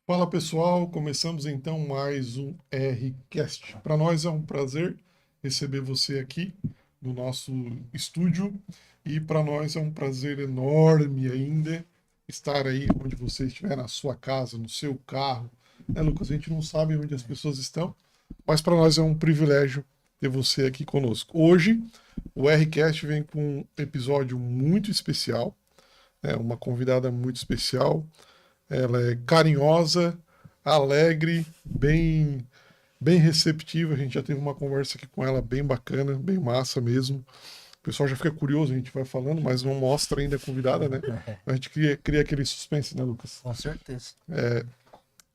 Fala pessoal, começamos então mais um Rcast. Para nós é um prazer receber você aqui no nosso estúdio e para nós é um prazer enorme ainda estar aí onde você estiver, na sua casa, no seu carro. Lucas? A gente não sabe onde as pessoas estão, mas para nós é um privilégio ter você aqui conosco. Hoje o Rcast vem com um episódio muito especial, uma convidada muito especial. Ela é carinhosa, alegre, bem receptiva. A gente já teve uma conversa aqui com ela bem bacana, bem massa mesmo. O pessoal já fica curioso, a gente vai falando, mas não mostra ainda a convidada, né? A gente cria aquele suspense, né, Lucas? Com certeza.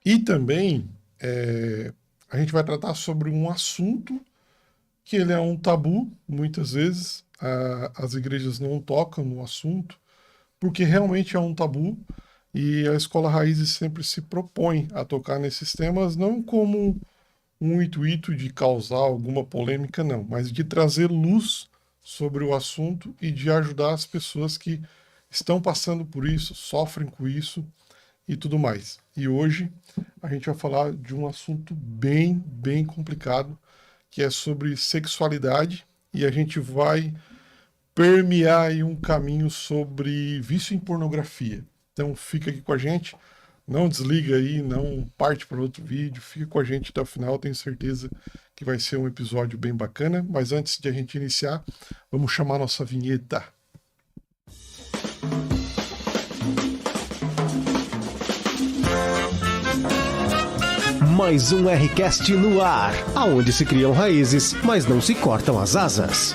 E também a gente vai tratar sobre um assunto que ele é um tabu, muitas vezes. As igrejas não tocam no assunto, porque realmente é um tabu. E a Escola Raízes sempre se propõe a tocar nesses temas, não como um intuito de causar alguma polêmica, não, mas de trazer luz sobre o assunto e de ajudar as pessoas que estão passando por isso, sofrem com isso e tudo mais. E hoje a gente vai falar de um assunto bem complicado, que é sobre sexualidade, e a gente vai permear aí um caminho sobre vício em pornografia. Então fica aqui com a gente, não desliga aí, não parte para outro vídeo, fica com a gente até o final, tenho certeza que vai ser um episódio bem bacana. Mas antes de a gente iniciar, vamos chamar a nossa vinheta. Mais um Rcast no ar, aonde se criam raízes, mas não se cortam as asas.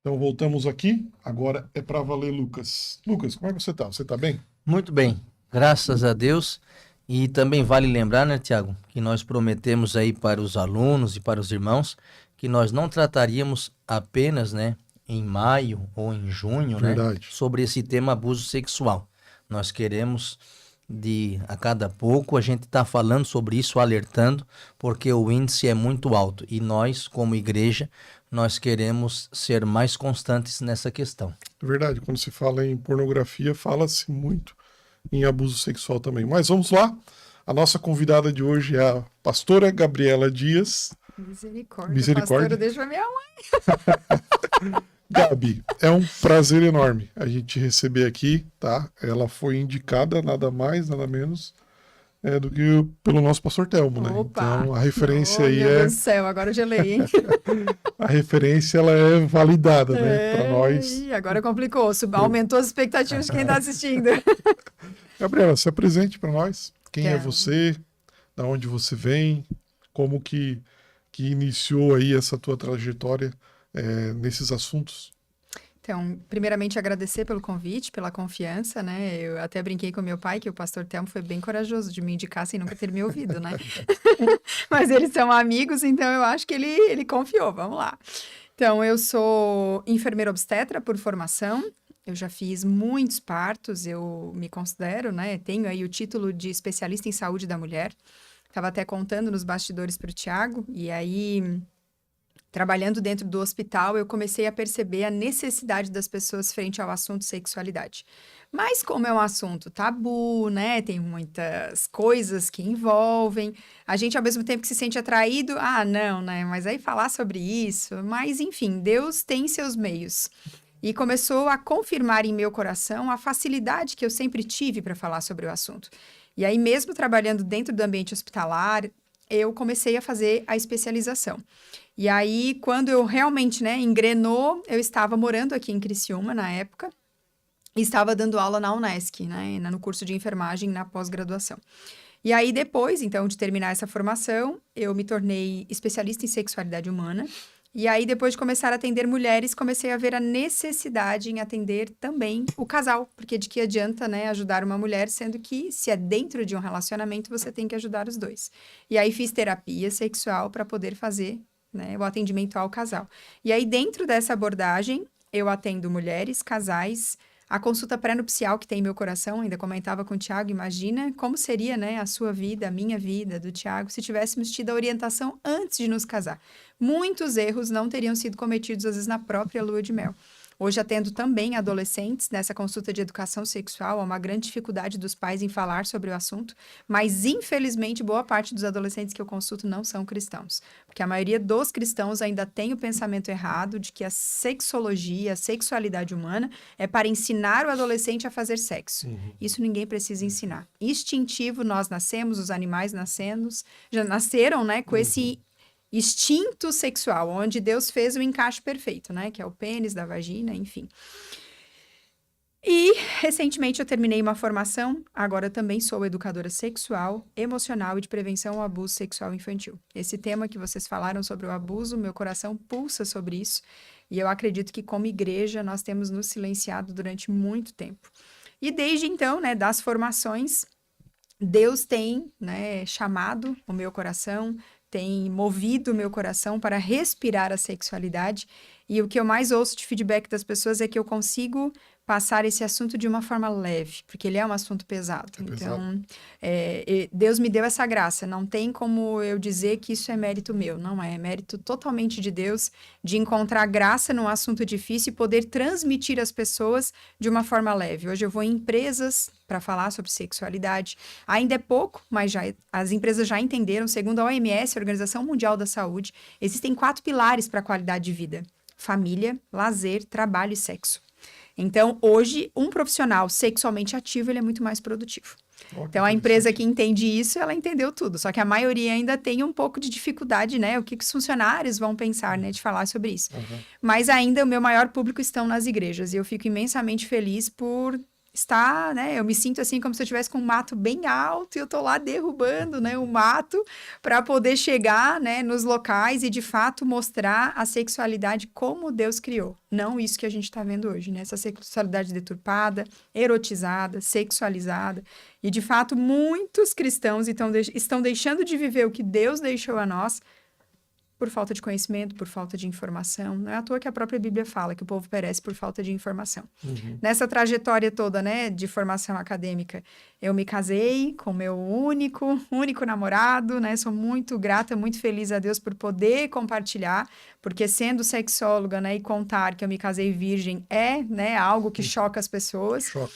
Então voltamos aqui, agora é para valer, Lucas. Lucas, como é que você tá? Você tá bem? Muito bem, graças a Deus. E também vale lembrar, né, Tiago, que nós prometemos aí para os alunos e para os irmãos que nós não trataríamos apenas, né, em maio ou em junho, né, Verdade. sobre esse tema abuso sexual. Nós queremos a cada pouco a gente tá falando sobre isso, alertando, porque o índice é muito alto e nós, como igreja, nós queremos ser mais constantes nessa questão. Verdade, quando se fala em pornografia, fala-se muito em abuso sexual também. Mas vamos lá, a nossa convidada de hoje é a pastora Gabriela Dias. Misericórdia. Pastora, deixa minha mãe. Gabi, é um prazer enorme a gente te receber aqui, tá? Ela foi indicada nada mais, nada menos do que pelo nosso pastor Telmo, né? Opa! Então a referência aí meu Deus do céu, agora eu gelei, hein? A referência ela é validada, né? Para nós. Agora complicou, aumentou as expectativas de quem está assistindo. Gabriela, se apresente para nós. Quem é Quero. você? Da onde você vem? Como que iniciou aí essa tua trajetória nesses assuntos? Então, primeiramente agradecer pelo convite, pela confiança, né? Eu até brinquei com meu pai que o pastor Telmo foi bem corajoso de me indicar sem nunca ter me ouvido, né? Mas eles são amigos, então eu acho que ele confiou, vamos lá. Então, eu sou enfermeira obstetra por formação, eu já fiz muitos partos, eu me considero, né? Tenho aí o título de especialista em saúde da mulher. Estava até contando nos bastidores para o Tiago, e aí, trabalhando dentro do hospital, eu comecei a perceber a necessidade das pessoas frente ao assunto sexualidade. Mas como é um assunto tabu, né? Tem muitas coisas que envolvem. A gente, ao mesmo tempo que se sente atraído, não, né? Mas aí falar sobre isso. Mas, enfim, Deus tem seus meios. E começou a confirmar em meu coração a facilidade que eu sempre tive para falar sobre o assunto. E aí, mesmo trabalhando dentro do ambiente hospitalar, eu comecei a fazer a especialização. E aí, quando eu realmente, né, engrenou, eu estava morando aqui em Criciúma, na época, e estava dando aula na Unesc, né, no curso de enfermagem, na pós-graduação. E aí, depois, então, de terminar essa formação, eu me tornei especialista em sexualidade humana. E aí, depois de começar a atender mulheres, comecei a ver a necessidade em atender também o casal. Porque de que adianta, né, ajudar uma mulher, sendo que, se é dentro de um relacionamento, você tem que ajudar os dois. E aí, fiz terapia sexual para poder fazer, né, o atendimento ao casal. E aí, dentro dessa abordagem, eu atendo mulheres, casais, a consulta pré-nupcial que tem em meu coração, ainda comentava com o Tiago, imagina como seria, né, a sua vida, a minha vida, do Tiago, se tivéssemos tido a orientação antes de nos casar. Muitos erros não teriam sido cometidos, às vezes, na própria lua de mel. Hoje atendo também adolescentes nessa consulta de educação sexual. Há uma grande dificuldade dos pais em falar sobre o assunto, mas infelizmente boa parte dos adolescentes que eu consulto não são cristãos, porque a maioria dos cristãos ainda tem o pensamento errado de que a sexologia, a sexualidade humana é para ensinar o adolescente a fazer sexo. Isso ninguém precisa ensinar. Instintivo, nós nascemos, os animais já nasceram, né, com esse instinto sexual, onde Deus fez o encaixe perfeito, né? Que é o pênis, da vagina, enfim. E, recentemente, eu terminei uma formação, agora eu também sou educadora sexual, emocional e de prevenção ao abuso sexual infantil. Esse tema que vocês falaram sobre o abuso, meu coração pulsa sobre isso, e eu acredito que, como igreja, nós temos nos silenciado durante muito tempo. E desde então, né, das formações, Deus tem, né, chamado o meu coração, tem movido o meu coração para respirar a sexualidade. E o que eu mais ouço de feedback das pessoas é que eu consigo passar esse assunto de uma forma leve, porque ele é um assunto pesado. Então, Deus me deu essa graça. Não tem como eu dizer que isso é mérito meu. Não é. É mérito totalmente de Deus de encontrar graça num assunto difícil e poder transmitir às pessoas de uma forma leve. Hoje eu vou em empresas para falar sobre sexualidade. Ainda é pouco, mas as empresas já entenderam. Segundo a OMS, a Organização Mundial da Saúde, existem 4 pilares para a qualidade de vida: família, lazer, trabalho e sexo. Então, hoje, um profissional sexualmente ativo, ele é muito mais produtivo. Então, a empresa que entende isso, ela entendeu tudo. Só que a maioria ainda tem um pouco de dificuldade, né? O que os funcionários vão pensar, né? De falar sobre isso. Mas ainda o meu maior público estão nas igrejas. E eu fico imensamente feliz por estar, né? Eu me sinto assim como se eu estivesse com um mato bem alto e eu tô lá derrubando, né, o mato para poder chegar, né, nos locais e de fato mostrar a sexualidade como Deus criou. Não isso que a gente está vendo hoje, né? Essa sexualidade deturpada, erotizada, sexualizada. E de fato muitos cristãos estão deixando de viver o que Deus deixou a nós por falta de conhecimento, por falta de informação. Não é à toa que a própria Bíblia fala que o povo perece por falta de informação. Nessa trajetória toda, né, de formação acadêmica, eu me casei com meu único namorado, né, sou muito grata, muito feliz a Deus por poder compartilhar, porque sendo sexóloga, né, e contar que eu me casei virgem né, algo que choca as pessoas. Choque.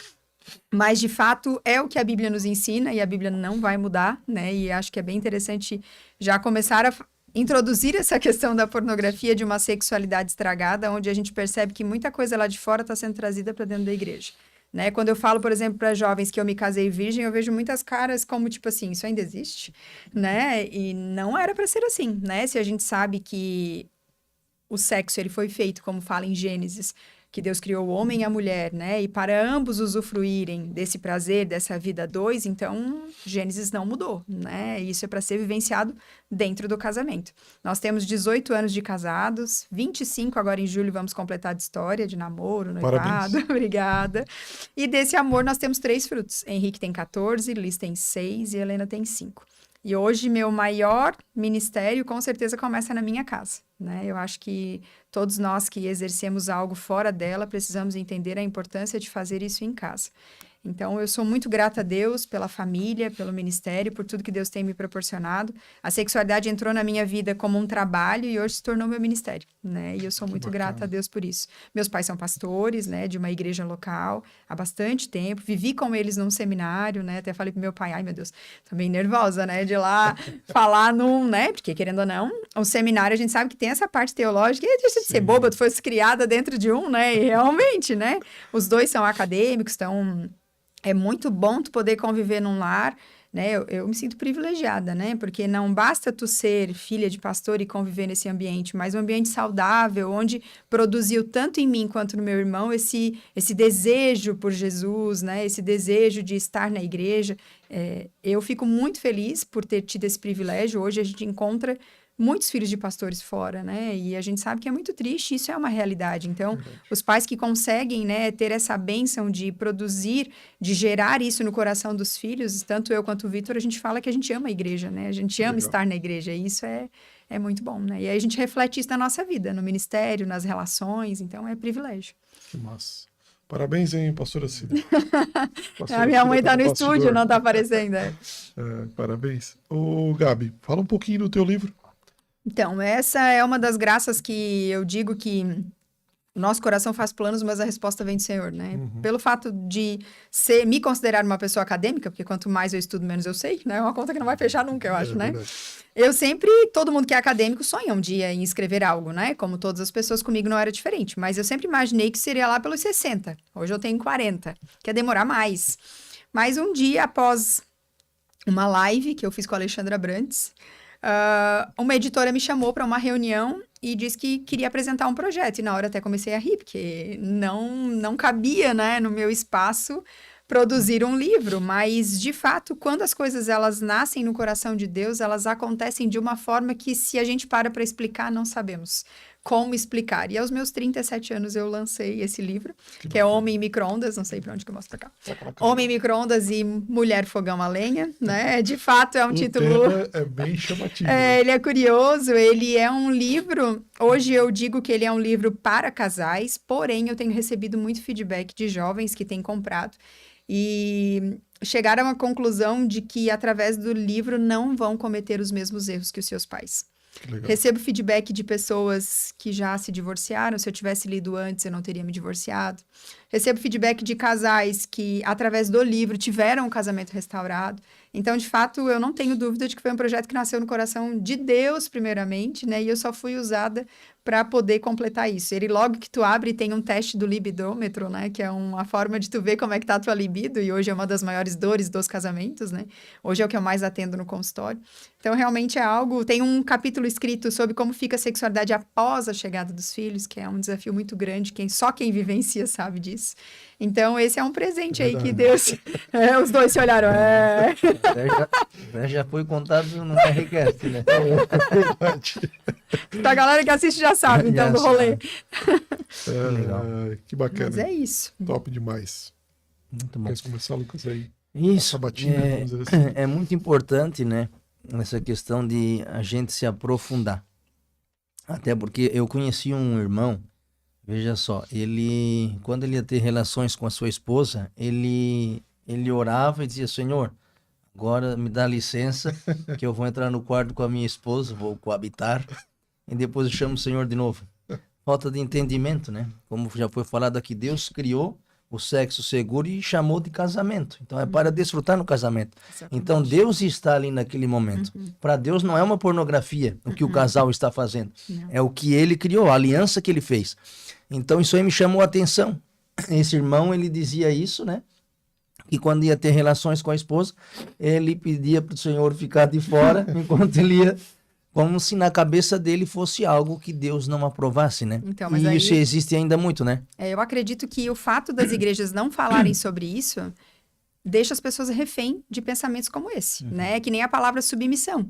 Mas, de fato, é o que a Bíblia nos ensina e a Bíblia não vai mudar, né, e acho que é bem interessante já começar a introduzir essa questão da pornografia, de uma sexualidade estragada, onde a gente percebe que muita coisa lá de fora está sendo trazida para dentro da igreja, né? Quando eu falo, por exemplo, para jovens que eu me casei virgem, eu vejo muitas caras como, tipo assim, isso ainda existe, né? E não era para ser assim, né? Se a gente sabe que o sexo, ele foi feito, como fala em Gênesis, que Deus criou o homem e a mulher, né? E para ambos usufruírem desse prazer, dessa vida a dois, então Gênesis não mudou, né? Isso é para ser vivenciado dentro do casamento. Nós temos 18 anos de casados, 25 agora em julho vamos completar de história, de namoro, noivado. Obrigada. E desse amor nós temos 3 frutos. Henrique tem 14, Liz tem 6 e Helena tem 5. E hoje, meu maior ministério, com certeza, começa na minha casa, né? Eu acho que todos nós que exercemos algo fora dela, precisamos entender a importância de fazer isso em casa. Então, eu sou muito grata a Deus pela família, pelo ministério, por tudo que Deus tem me proporcionado. A sexualidade entrou na minha vida como um trabalho e hoje se tornou meu ministério, né? E eu sou muito grata a Deus por isso. Meus pais são pastores, né, de uma igreja local há bastante tempo. Vivi com eles num seminário, né? Até falei pro meu pai, ai meu Deus, tô meio nervosa, né, de ir lá falar né? Porque querendo ou não, um seminário a gente sabe que tem essa parte teológica e deixa de ser boba, tu fosse criada dentro de um, né? E realmente, né? Os dois são acadêmicos, estão... É muito bom tu poder conviver num lar, né? Eu me sinto privilegiada, né? Porque não basta tu ser filha de pastor e conviver nesse ambiente, mas um ambiente saudável, onde produziu tanto em mim quanto no meu irmão esse desejo por Jesus, né? Esse desejo de estar na igreja. Eu fico muito feliz por ter tido esse privilégio. Hoje a gente encontra muitos filhos de pastores fora, né? E a gente sabe que é muito triste, isso é uma realidade. Então, os pais que conseguem, né, ter essa bênção de produzir, de gerar isso no coração dos filhos, tanto eu quanto o Vitor, a gente fala que a gente ama a igreja, né? A gente ama estar na igreja, e isso é muito bom, né? E aí a gente reflete isso na nossa vida, no ministério, nas relações, então é privilégio. Que massa. Parabéns, hein, pastora Cida. A minha mãe tá no estúdio, não tá aparecendo. Parabéns. Ô, Gabi, fala um pouquinho do teu livro. Então, essa é uma das graças que eu digo que o nosso coração faz planos, mas a resposta vem do Senhor, né? Pelo fato de me considerar uma pessoa acadêmica, porque quanto mais eu estudo, menos eu sei, né? É uma conta que não vai fechar nunca, eu acho, né? Verdade. Eu sempre, todo mundo que é acadêmico sonha um dia em escrever algo, né? Como todas as pessoas, comigo não era diferente. Mas eu sempre imaginei que seria lá pelos 60. Hoje eu tenho 40, que ia demorar mais. Mas um dia, após uma live que eu fiz com a Alexandra Brantes, uma editora me chamou para uma reunião e disse que queria apresentar um projeto. E na hora até comecei a rir, porque não cabia, né, no meu espaço produzir um livro. Mas, de fato, quando as coisas elas nascem no coração de Deus, elas acontecem de uma forma que, se a gente para explicar, não sabemos como explicar. E aos meus 37 anos eu lancei esse livro, que é Homem em Micro-ondas, não sei para onde que eu mostro pra cá. Homem em Micro-ondas e Mulher Fogão a Lenha, né? De fato é um título... O tema é bem chamativo. Ele é curioso, ele é um livro... Hoje eu digo que ele é um livro para casais, porém eu tenho recebido muito feedback de jovens que têm comprado e chegaram à conclusão de que, através do livro, não vão cometer os mesmos erros que os seus pais. Legal. Recebo feedback de pessoas que já se divorciaram. Se eu tivesse lido antes, eu não teria me divorciado. Recebo feedback de casais que, através do livro, tiveram um casamento restaurado. Então, de fato, eu não tenho dúvida de que foi um projeto que nasceu no coração de Deus, primeiramente, né? E eu só fui usada para poder completar isso. Ele, logo que tu abre, tem um teste do libidômetro, né? Que é uma forma de tu ver como é que tá a tua libido. E hoje é uma das maiores dores dos casamentos, né? Hoje é o que eu mais atendo no consultório. Então, realmente é algo... Tem um capítulo escrito sobre como fica a sexualidade após a chegada dos filhos, que é um desafio muito grande. Só quem vivencia sabe disso. Então, esse é um presente aí que Deus... os dois se olharam. Já foi contado no RCast, né? A galera que assiste já sabe, então, do rolê. Legal. Que bacana. Mas é isso. Top demais. Muito bom. Quer começar, Lucas, aí? Isso, Essa batida, vamos dizer assim. é muito importante, né? Essa questão de a gente se aprofundar. Até porque eu conheci um irmão, veja só, quando ele ia ter relações com a sua esposa, ele orava e dizia: Senhor, agora me dá licença, que eu vou entrar no quarto com a minha esposa, vou coabitar, e depois eu chamo o Senhor de novo. Falta de entendimento, né? Como já foi falado aqui, Deus criou o sexo seguro e chamou de casamento. Então é para desfrutar no casamento. Exatamente. Então Deus está ali naquele momento. Para Deus não é uma pornografia o que o casal está fazendo. Não. É o que ele criou, a aliança que ele fez. Então isso aí me chamou a atenção. Esse irmão, ele dizia isso, né? Que quando ia ter relações com a esposa, ele pedia para o Senhor ficar de fora, enquanto ele ia, como se na cabeça dele fosse algo que Deus não aprovasse, né? Então, mas e aí- isso existe ainda muito, né? Eu acredito que o fato das igrejas não falarem sobre isso deixa as pessoas refém de pensamentos como esse, né? Que nem a palavra submissão.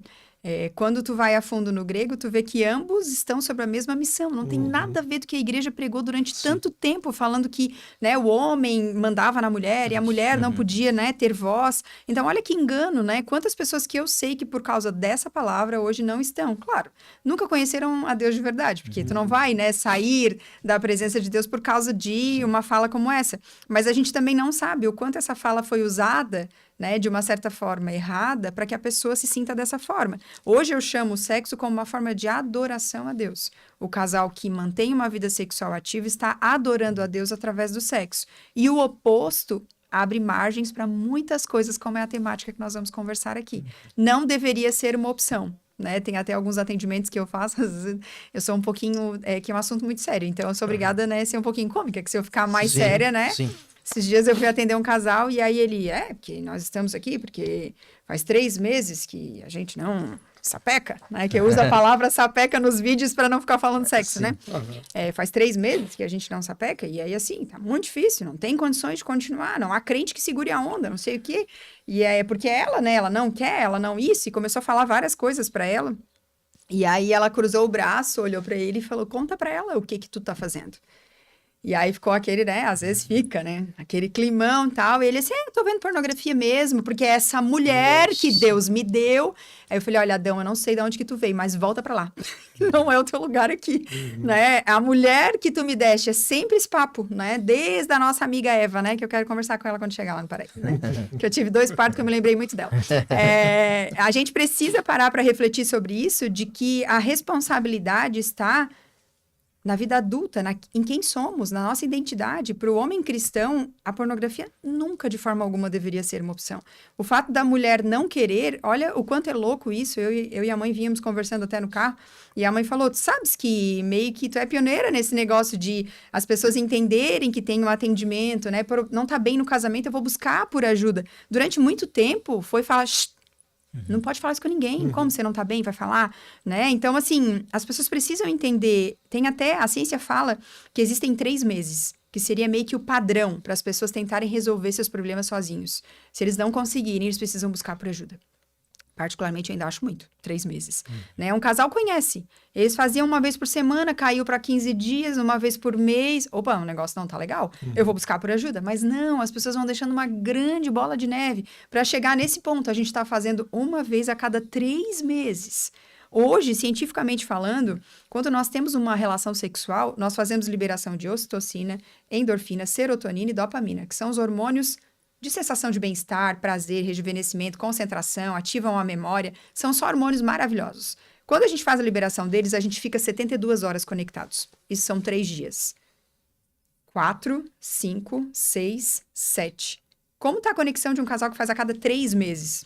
Quando tu vai a fundo no grego, tu vê que ambos estão sobre a mesma missão. Não tem nada a ver do que a igreja pregou durante tanto tempo, falando que, né, o homem mandava na mulher e a mulher não podia, né, ter voz. Então, olha que engano, né? Quantas pessoas que eu sei que por causa dessa palavra hoje não estão. Claro, nunca conheceram a Deus de verdade, porque tu não vai, né, sair da presença de Deus por causa de uma fala como essa. Mas a gente também não sabe o quanto essa fala foi usada, né, de uma certa forma errada, para que a pessoa se sinta dessa forma. Hoje eu chamo o sexo como uma forma de adoração a Deus. O casal que mantém uma vida sexual ativa está adorando a Deus através do sexo. E o oposto abre margens para muitas coisas, como é a temática que nós vamos conversar aqui. Não deveria ser uma opção. Né? Tem até alguns atendimentos que eu faço, às vezes eu sou um pouquinho, que é um assunto muito sério, então eu sou obrigada, né, a ser um pouquinho cômica, que se eu ficar mais Sim, séria, né? Sim. Esses dias eu fui atender um casal e aí ele, porque nós estamos aqui porque faz 3 meses que a gente não sapeca, né? Que eu uso a palavra sapeca nos vídeos para não ficar falando sexo, né? Faz 3 meses que a gente não sapeca e aí assim, tá muito difícil, não tem condições de continuar, não há crente que segure a onda, não sei o quê. E é porque ela, né, ela não quer, ela não isso, e começou a falar várias coisas para ela. E aí ela cruzou o braço, olhou para ele e falou: conta para ela o que tu tá fazendo. E aí ficou aquele, né, às vezes fica, né, aquele climão e tal, e ele assim, eu tô vendo pornografia mesmo, porque é essa mulher que Deus me deu. Aí eu falei: olha, Adão, eu não sei de onde que tu veio, mas volta pra lá, não é o teu lugar aqui, né, a mulher que tu me deste, é sempre esse papo, né, desde a nossa amiga Eva, né, que eu quero conversar com ela quando chegar lá no Paraíso, né, que eu tive 2 partos que eu me lembrei muito dela. A gente precisa parar para refletir sobre isso, de que a responsabilidade está na vida adulta, em quem somos, na nossa identidade, para o homem cristão, a pornografia nunca, de forma alguma, deveria ser uma opção. O fato da mulher não querer, olha o quanto é louco isso. Eu e a mãe vínhamos conversando até no carro, e a mãe falou, tu sabes que meio que tu é pioneira nesse negócio de as pessoas entenderem que tem um atendimento, né? Não tá bem no casamento, eu vou buscar por ajuda. Durante muito tempo, foi falar... Não pode falar isso com ninguém. Como você não tá bem, vai falar, né? Então, assim, as pessoas precisam entender. Tem até, a ciência fala que existem 3 meses, que seria meio que o padrão para as pessoas tentarem resolver seus problemas sozinhos. Se eles não conseguirem, eles precisam buscar por ajuda. Particularmente, eu ainda acho muito, 3 meses. Né? Um casal conhece. Eles faziam uma vez por semana, caiu para 15 dias, uma vez por mês. Opa, o negócio não tá legal. Eu vou buscar por ajuda. Mas não, as pessoas vão deixando uma grande bola de neve para chegar nesse ponto. A gente está fazendo uma vez a cada 3 meses. Hoje, cientificamente falando, quando nós temos uma relação sexual, nós fazemos liberação de ocitocina, endorfina, serotonina e dopamina, que são os hormônios de sensação de bem-estar, prazer, rejuvenescimento, concentração, ativam a memória, são só hormônios maravilhosos. Quando a gente faz a liberação deles, a gente fica 72 horas conectados. Isso são 3 dias. 4, 5, 6, 7. Como está a conexão de um casal que faz a cada 3 meses?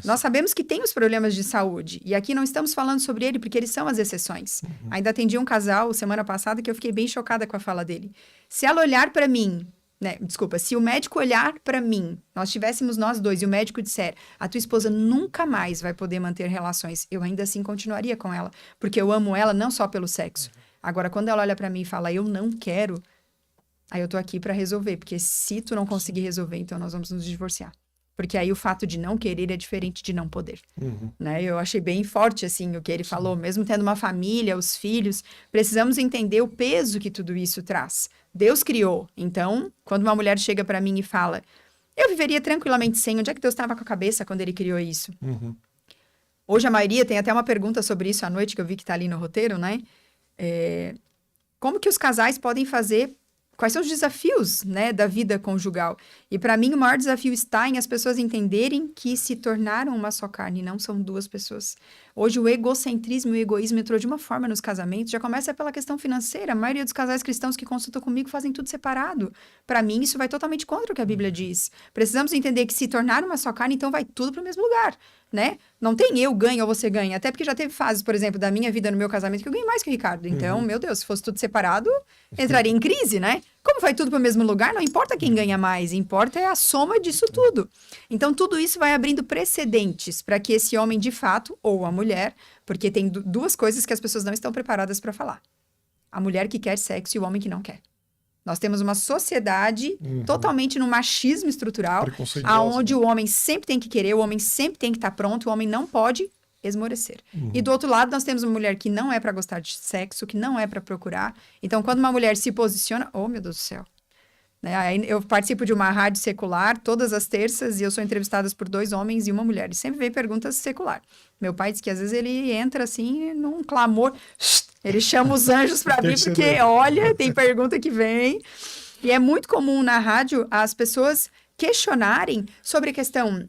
Nós sabemos que tem os problemas de saúde, e aqui não estamos falando sobre ele porque eles são as exceções. Ainda atendi um casal semana passada que eu fiquei bem chocada com a fala dele. Se ela olhar para mim... Né? Desculpa, se o médico olhar para mim, nós tivéssemos nós dois e o médico disser, a tua esposa nunca mais vai poder manter relações, eu ainda assim continuaria com ela, porque eu amo ela não só pelo sexo. Agora, quando ela olha para mim e fala, eu não quero, aí eu tô aqui para resolver, porque se tu não conseguir resolver, então nós vamos nos divorciar. Porque aí o fato de não querer é diferente de não poder. Né? Eu achei bem forte, assim, o que ele falou. Mesmo tendo uma família, os filhos, precisamos entender o peso que tudo isso traz. Deus criou. Então, quando uma mulher chega para mim e fala, eu viveria tranquilamente sem, onde é que Deus estava com a cabeça quando ele criou isso? Hoje a maioria tem até uma pergunta sobre isso à noite, que eu vi que está ali no roteiro, né? Como que os casais podem fazer... Quais são os desafios, né, da vida conjugal? E para mim o maior desafio está em as pessoas entenderem que se tornaram uma só carne, não são 2 pessoas. Hoje o egocentrismo e o egoísmo entrou de uma forma nos casamentos, já começa pela questão financeira. A maioria dos casais cristãos que consultam comigo fazem tudo separado. Para mim isso vai totalmente contra o que a Bíblia diz. Precisamos entender que se tornar uma só carne, então vai tudo para o mesmo lugar, né? Não tem eu ganho ou você ganha, até porque já teve fases, por exemplo, da minha vida no meu casamento que eu ganhei mais que o Ricardo. Então, meu Deus, se fosse tudo separado, entraria em crise, né? Como vai tudo para o mesmo lugar, não importa quem ganha mais, importa é a soma disso tudo. Então, tudo isso vai abrindo precedentes para que esse homem, de fato, ou a mulher, porque tem 2 coisas que as pessoas não estão preparadas para falar. A mulher que quer sexo e o homem que não quer. Nós temos uma sociedade totalmente no machismo estrutural, onde o homem sempre tem que querer, o homem sempre tem que estar pronto, o homem não pode esmorecer. E do outro lado, nós temos uma mulher que não é para gostar de sexo, que não é para procurar. Então, quando uma mulher se posiciona... Oh, meu Deus do céu. Né? Aí eu participo de uma rádio secular todas as terças e eu sou entrevistada por 2 homens e uma mulher. E sempre vem perguntas secular. Meu pai diz que às vezes ele entra assim num clamor... Ele chama os anjos para vir, porque, olha, tem pergunta que vem. E é muito comum na rádio as pessoas questionarem sobre a questão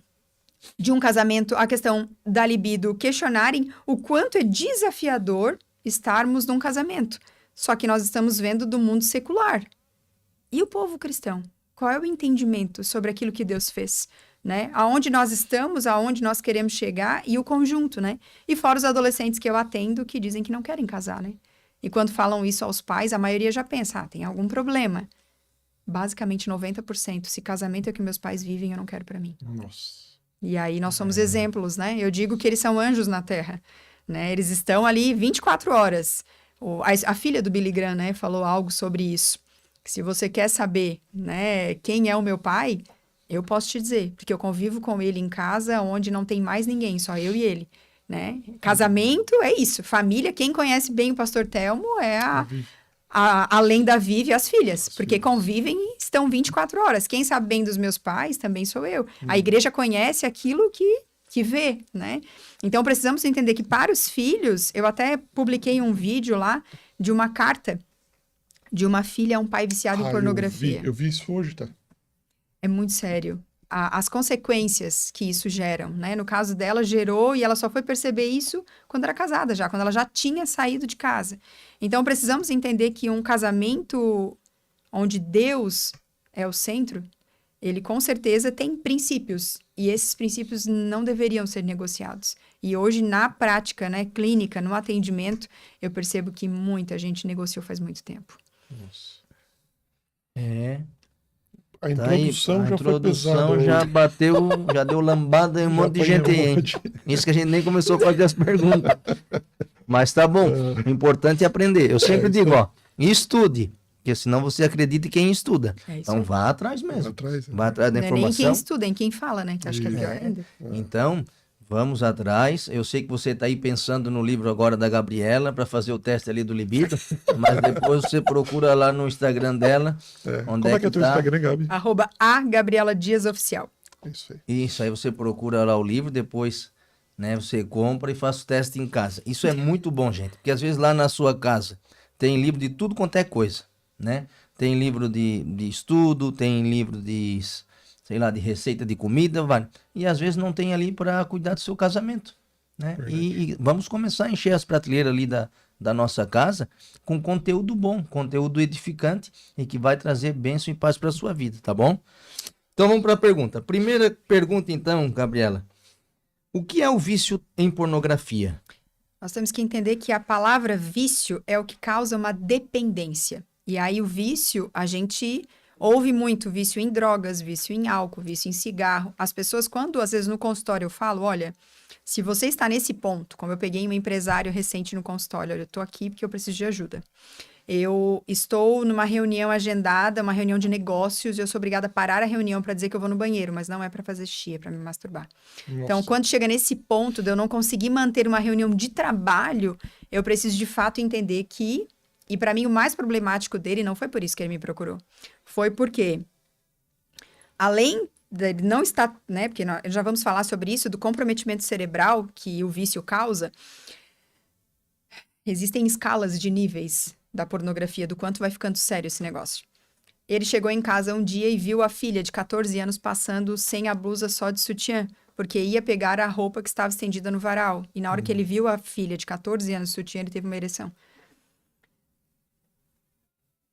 de um casamento, a questão da libido, questionarem o quanto é desafiador estarmos num casamento. Só que nós estamos vendo do mundo secular. E o povo cristão? Qual é o entendimento sobre aquilo que Deus fez? Né? Aonde nós estamos, aonde nós queremos chegar e o conjunto, né? E fora os adolescentes que eu atendo que dizem que não querem casar, né? E quando falam isso aos pais, a maioria já pensa, tem algum problema. Basicamente 90%, se casamento é o que meus pais vivem, eu não quero para mim. Nossa. E aí nós somos exemplos, né? Eu digo que eles são anjos na terra, né? Eles estão ali 24 horas. A filha do Billy Graham, né, falou algo sobre isso. Se você quer saber, né, quem é o meu pai... Eu posso te dizer, porque eu convivo com ele em casa onde não tem mais ninguém, só eu e ele, né? Casamento é isso, família, quem conhece bem o pastor Telmo é além da Vivi e as filhas, porque convivem e estão 24 horas. Quem sabe bem dos meus pais também sou eu. A igreja conhece aquilo que vê, né? Então precisamos entender que para os filhos, eu até publiquei um vídeo lá de uma carta de uma filha a um pai viciado em pornografia. Eu vi isso hoje, tá? É muito sério. as consequências que isso geram, né? No caso dela, gerou e ela só foi perceber isso quando era casada já, quando ela já tinha saído de casa. Então, precisamos entender que um casamento onde Deus é o centro, ele com certeza tem princípios, e esses princípios não deveriam ser negociados. E hoje, na prática, né, clínica, no atendimento, eu percebo que muita gente negociou faz muito tempo. É. A Tá aí, introdução a já foi introdução pesada já hoje. bateu, já deu lambada em um Já monte de apanhei gente aí, um hein? monte. Isso que a gente nem começou a fazer as perguntas. Mas tá bom, o importante é aprender. Eu sempre digo, ó, estude, porque senão você acredita em quem estuda. É isso Então aí. vá atrás Lá mesmo. atrás, Vá atrás da Não é nem quem informação. estuda, é quem fala, né? Que acho que é pior ainda. Então, vamos atrás. Eu sei que você está aí pensando no livro agora da Gabriela para fazer o teste ali do libido, mas depois você procura lá no Instagram dela. Onde Como é que é o teu tá. Instagram, Gabi? @a Gabriela Dias Oficial. Isso aí. Isso, aí você procura lá o livro, depois, né, você compra e faz o teste em casa. Isso é muito bom, gente, porque às vezes lá na sua casa tem livro de tudo quanto é coisa, né? Tem livro de estudo, tem livro de, sei lá, de receita de comida, vai. E às vezes não tem ali para cuidar do seu casamento, né? E vamos começar a encher as prateleiras ali da nossa casa com conteúdo bom, conteúdo edificante e que vai trazer bênção e paz para a sua vida, tá bom? Então vamos para a pergunta. Primeira pergunta então, Gabriela. O que é o vício em pornografia? Nós temos que entender que a palavra vício é o que causa uma dependência. E aí o vício, a gente ouve muito vício em drogas, vício em álcool, vício em cigarro. As pessoas, quando às vezes no consultório eu falo, olha, se você está nesse ponto, como eu peguei um empresário recente no consultório, olha, eu estou aqui porque eu preciso de ajuda. Eu estou numa reunião agendada, uma reunião de negócios, e eu sou obrigada a parar a reunião para dizer que eu vou no banheiro, mas não é para fazer xixi, é para me masturbar. Então, Nossa. quando chega nesse ponto de eu não conseguir manter uma reunião de trabalho, eu preciso de fato entender que, e para mim o mais problemático dele não foi por isso que ele me procurou, foi porque, além de não estar, né, porque nós já vamos falar sobre isso, do comprometimento cerebral que o vício causa, existem escalas de níveis da pornografia, do quanto vai ficando sério esse negócio. Ele chegou em casa um dia e viu a filha de 14 anos passando sem a blusa, só de sutiã, porque ia pegar a roupa que estava estendida no varal. E na hora que ele viu a filha de 14 anos de sutiã, ele teve uma ereção.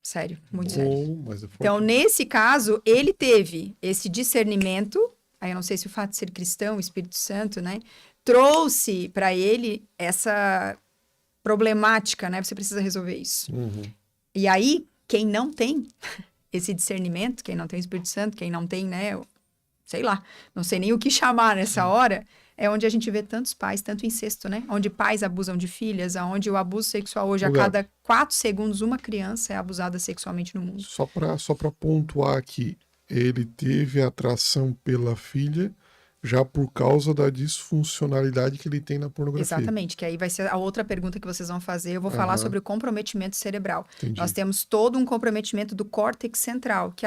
Sério, muito sério. Mas é forte. Então, nesse caso, ele teve esse discernimento, aí eu não sei se o fato de ser cristão, o Espírito Santo, né, trouxe para ele essa problemática, né? Você precisa resolver isso. E aí, quem não tem esse discernimento, quem não tem o Espírito Santo, quem não tem, né, sei lá, não sei nem o que chamar nessa hora, é onde a gente vê tantos pais, tanto incesto, né? Onde pais abusam de filhas, onde o abuso sexual hoje, a cada 4 segundos, uma criança é abusada sexualmente no mundo. Só para pontuar aqui, ele teve atração pela filha já por causa da disfuncionalidade que ele tem na pornografia. Exatamente, que aí vai ser a outra pergunta que vocês vão fazer. Eu vou falar sobre o comprometimento cerebral. Entendi. Nós temos todo um comprometimento do córtex central, que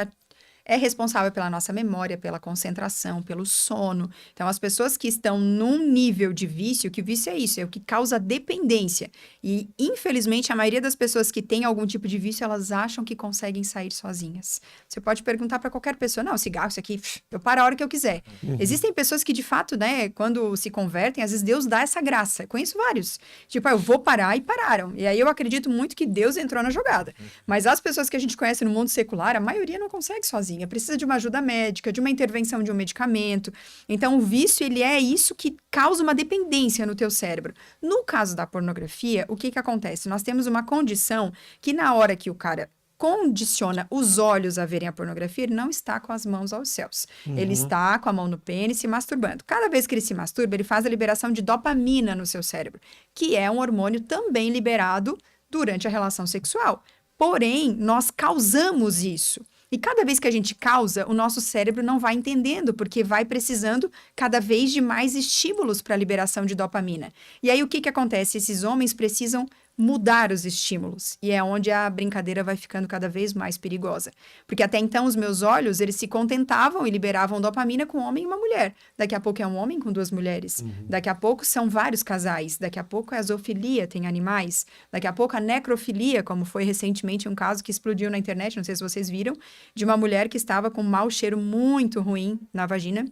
é responsável pela nossa memória, pela concentração, pelo sono. Então, as pessoas que estão num nível de vício, que vício é isso, é o que causa dependência. E, infelizmente, a maioria das pessoas que têm algum tipo de vício, elas acham que conseguem sair sozinhas. Você pode perguntar para qualquer pessoa, não, cigarro, isso aqui, eu paro a hora que eu quiser. Existem pessoas que, de fato, né, quando se convertem, às vezes Deus dá essa graça. Eu conheço vários. Tipo, eu vou parar e pararam. E aí eu acredito muito que Deus entrou na jogada. Mas as pessoas que a gente conhece no mundo secular, a maioria não consegue sozinha. Precisa de uma ajuda médica, de uma intervenção de um medicamento. Então, o vício, ele é isso que causa uma dependência no teu cérebro. No caso da pornografia, o que acontece? Nós temos uma condição que na hora que o cara condiciona os olhos a verem a pornografia, ele não está com as mãos aos céus. Ele está com a mão no pênis se masturbando. Cada vez que ele se masturba, ele faz a liberação de dopamina no seu cérebro, que é um hormônio também liberado durante a relação sexual. Porém, nós causamos isso. E cada vez que a gente causa, o nosso cérebro não vai entendendo, porque vai precisando cada vez de mais estímulos para a liberação de dopamina. E aí, o que acontece? Esses homens precisam mudar os estímulos. E é onde a brincadeira vai ficando cada vez mais perigosa. Porque até então os meus olhos, eles se contentavam e liberavam dopamina com um homem e uma mulher. Daqui a pouco é um homem com 2 mulheres. Daqui a pouco são vários casais. Daqui a pouco é a zoofilia, tem animais. Daqui a pouco a necrofilia, como foi recentemente um caso que explodiu na internet, não sei se vocês viram, de uma mulher que estava com um mau cheiro muito ruim na vagina.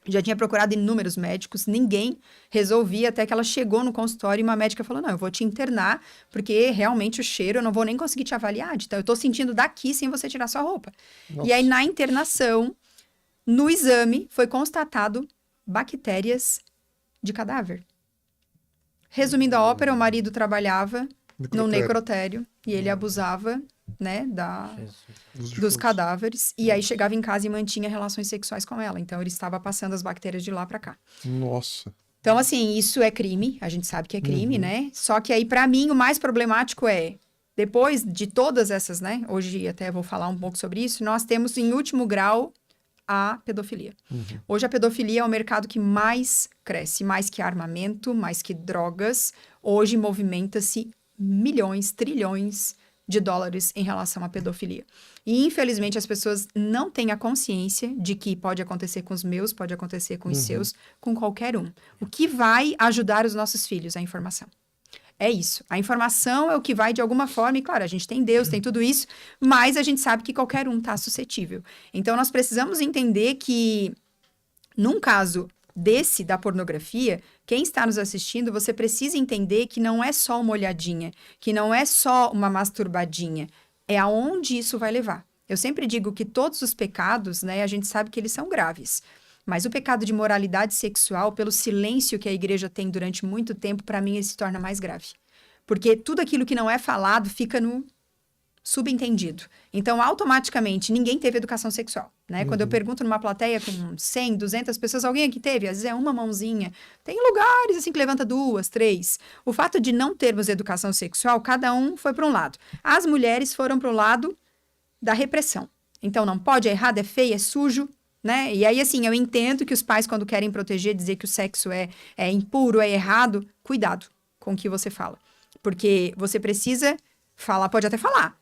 Já tinha procurado inúmeros médicos, ninguém resolvia, até que ela chegou no consultório e uma médica falou, não, eu vou te internar, porque realmente o cheiro eu não vou nem conseguir te avaliar, então eu tô sentindo daqui sem você tirar sua roupa. Nossa. E aí, na internação, no exame, foi constatado bactérias de cadáver. Resumindo a ópera, o marido trabalhava no necrotério e ele abusava, né, dos defuntos. cadáveres, e aí chegava em casa e mantinha relações sexuais com ela. Então, ele estava passando as bactérias de lá para cá. Nossa. Então, assim, isso é crime, a gente sabe que é crime, né? Só que aí, para mim, o mais problemático é, depois de todas essas, né? Hoje até vou falar um pouco sobre isso, nós temos em último grau a pedofilia. Hoje a pedofilia é o mercado que mais cresce, mais que armamento, mais que drogas. Hoje movimenta-se milhões, trilhões de dólares em relação à pedofilia. E, infelizmente, as pessoas não têm a consciência de que pode acontecer com os meus, pode acontecer com os seus, com qualquer um. O que vai ajudar os nossos filhos? A informação. É isso. A informação é o que vai, de alguma forma, e claro, a gente tem Deus, tem tudo isso, mas a gente sabe que qualquer um está suscetível. Então, nós precisamos entender que, num caso desse, da pornografia, quem está nos assistindo, você precisa entender que não é só uma olhadinha, que não é só uma masturbadinha, é aonde isso vai levar. Eu sempre digo que todos os pecados, né, a gente sabe que eles são graves, mas o pecado de moralidade sexual, pelo silêncio que a igreja tem durante muito tempo, para mim ele se torna mais grave. Porque tudo aquilo que não é falado fica no subentendido. Então, automaticamente, ninguém teve educação sexual, né? Quando eu pergunto numa plateia com 100, 200 pessoas, alguém aqui teve? Às vezes é uma mãozinha. Tem lugares, assim, que levanta 2, 3. O fato de não termos educação sexual, cada um foi para um lado. As mulheres foram para o lado da repressão. Então, não pode, é errado, é feio, é sujo, né? E aí, assim, eu entendo que os pais, quando querem proteger, dizer que o sexo é impuro, é errado, cuidado com o que você fala. Porque você precisa falar, pode até falar,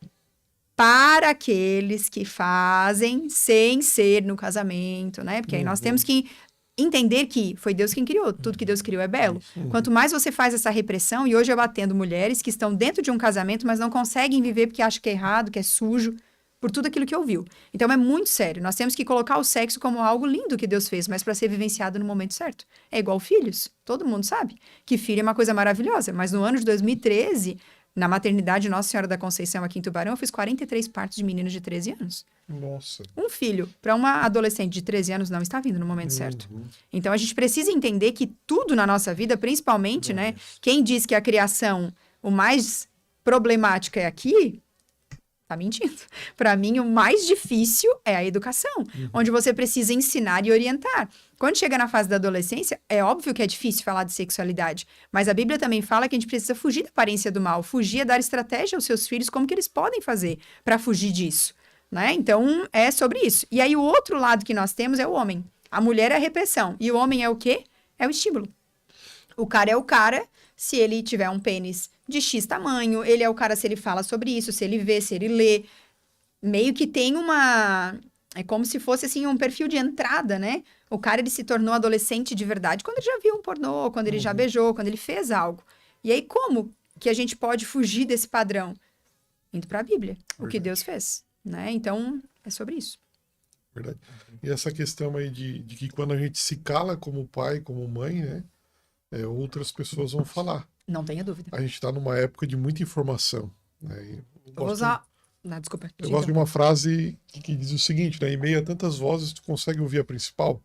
para aqueles que fazem sem ser no casamento, né? Porque aí nós temos que entender que foi Deus quem criou, tudo que Deus criou é belo. Quanto mais você faz essa repressão, e hoje eu atendo mulheres que estão dentro de um casamento, mas não conseguem viver porque acham que é errado, que é sujo, por tudo aquilo que ouviu. Então é muito sério, nós temos que colocar o sexo como algo lindo que Deus fez, mas para ser vivenciado no momento certo. É igual filhos, todo mundo sabe que filho é uma coisa maravilhosa, mas no ano de 2013... Na maternidade Nossa Senhora da Conceição, aqui em Tubarão, eu fiz 43 partos de meninos de 13 anos. Nossa. Um filho para uma adolescente de 13 anos não está vindo no momento certo. Então, a gente precisa entender que tudo na nossa vida, principalmente, né? Quem diz que a criação, o mais problemática é aqui, tá mentindo. Para mim, o mais difícil é a educação, onde você precisa ensinar e orientar. Quando chega na fase da adolescência, é óbvio que é difícil falar de sexualidade, mas a Bíblia também fala que a gente precisa fugir da aparência do mal, fugir é dar estratégia aos seus filhos, como que eles podem fazer para fugir disso, né? Então, é sobre isso. E aí, o outro lado que nós temos é o homem. A mulher é a repressão. E o homem é o quê? É o estímulo. O cara é o cara se ele tiver um pênis de X tamanho, ele é o cara se ele fala sobre isso, se ele vê, se ele lê. Meio que tem uma... É como se fosse, assim, um perfil de entrada, né? O cara, ele se tornou adolescente de verdade quando ele já viu um pornô, quando ele já beijou, quando ele fez algo. E aí, como que a gente pode fugir desse padrão? Indo para a Bíblia, o que Deus fez, né? Então, é sobre isso. Verdade. E essa questão aí de que quando a gente se cala como pai, como mãe, né? Outras pessoas vão falar. Não tenha dúvida. A gente está numa época de muita informação. Né? Vou usar... Não, desculpa. Eu gosto de uma frase que diz o seguinte, né? Em meio a tantas vozes, tu consegue ouvir a principal,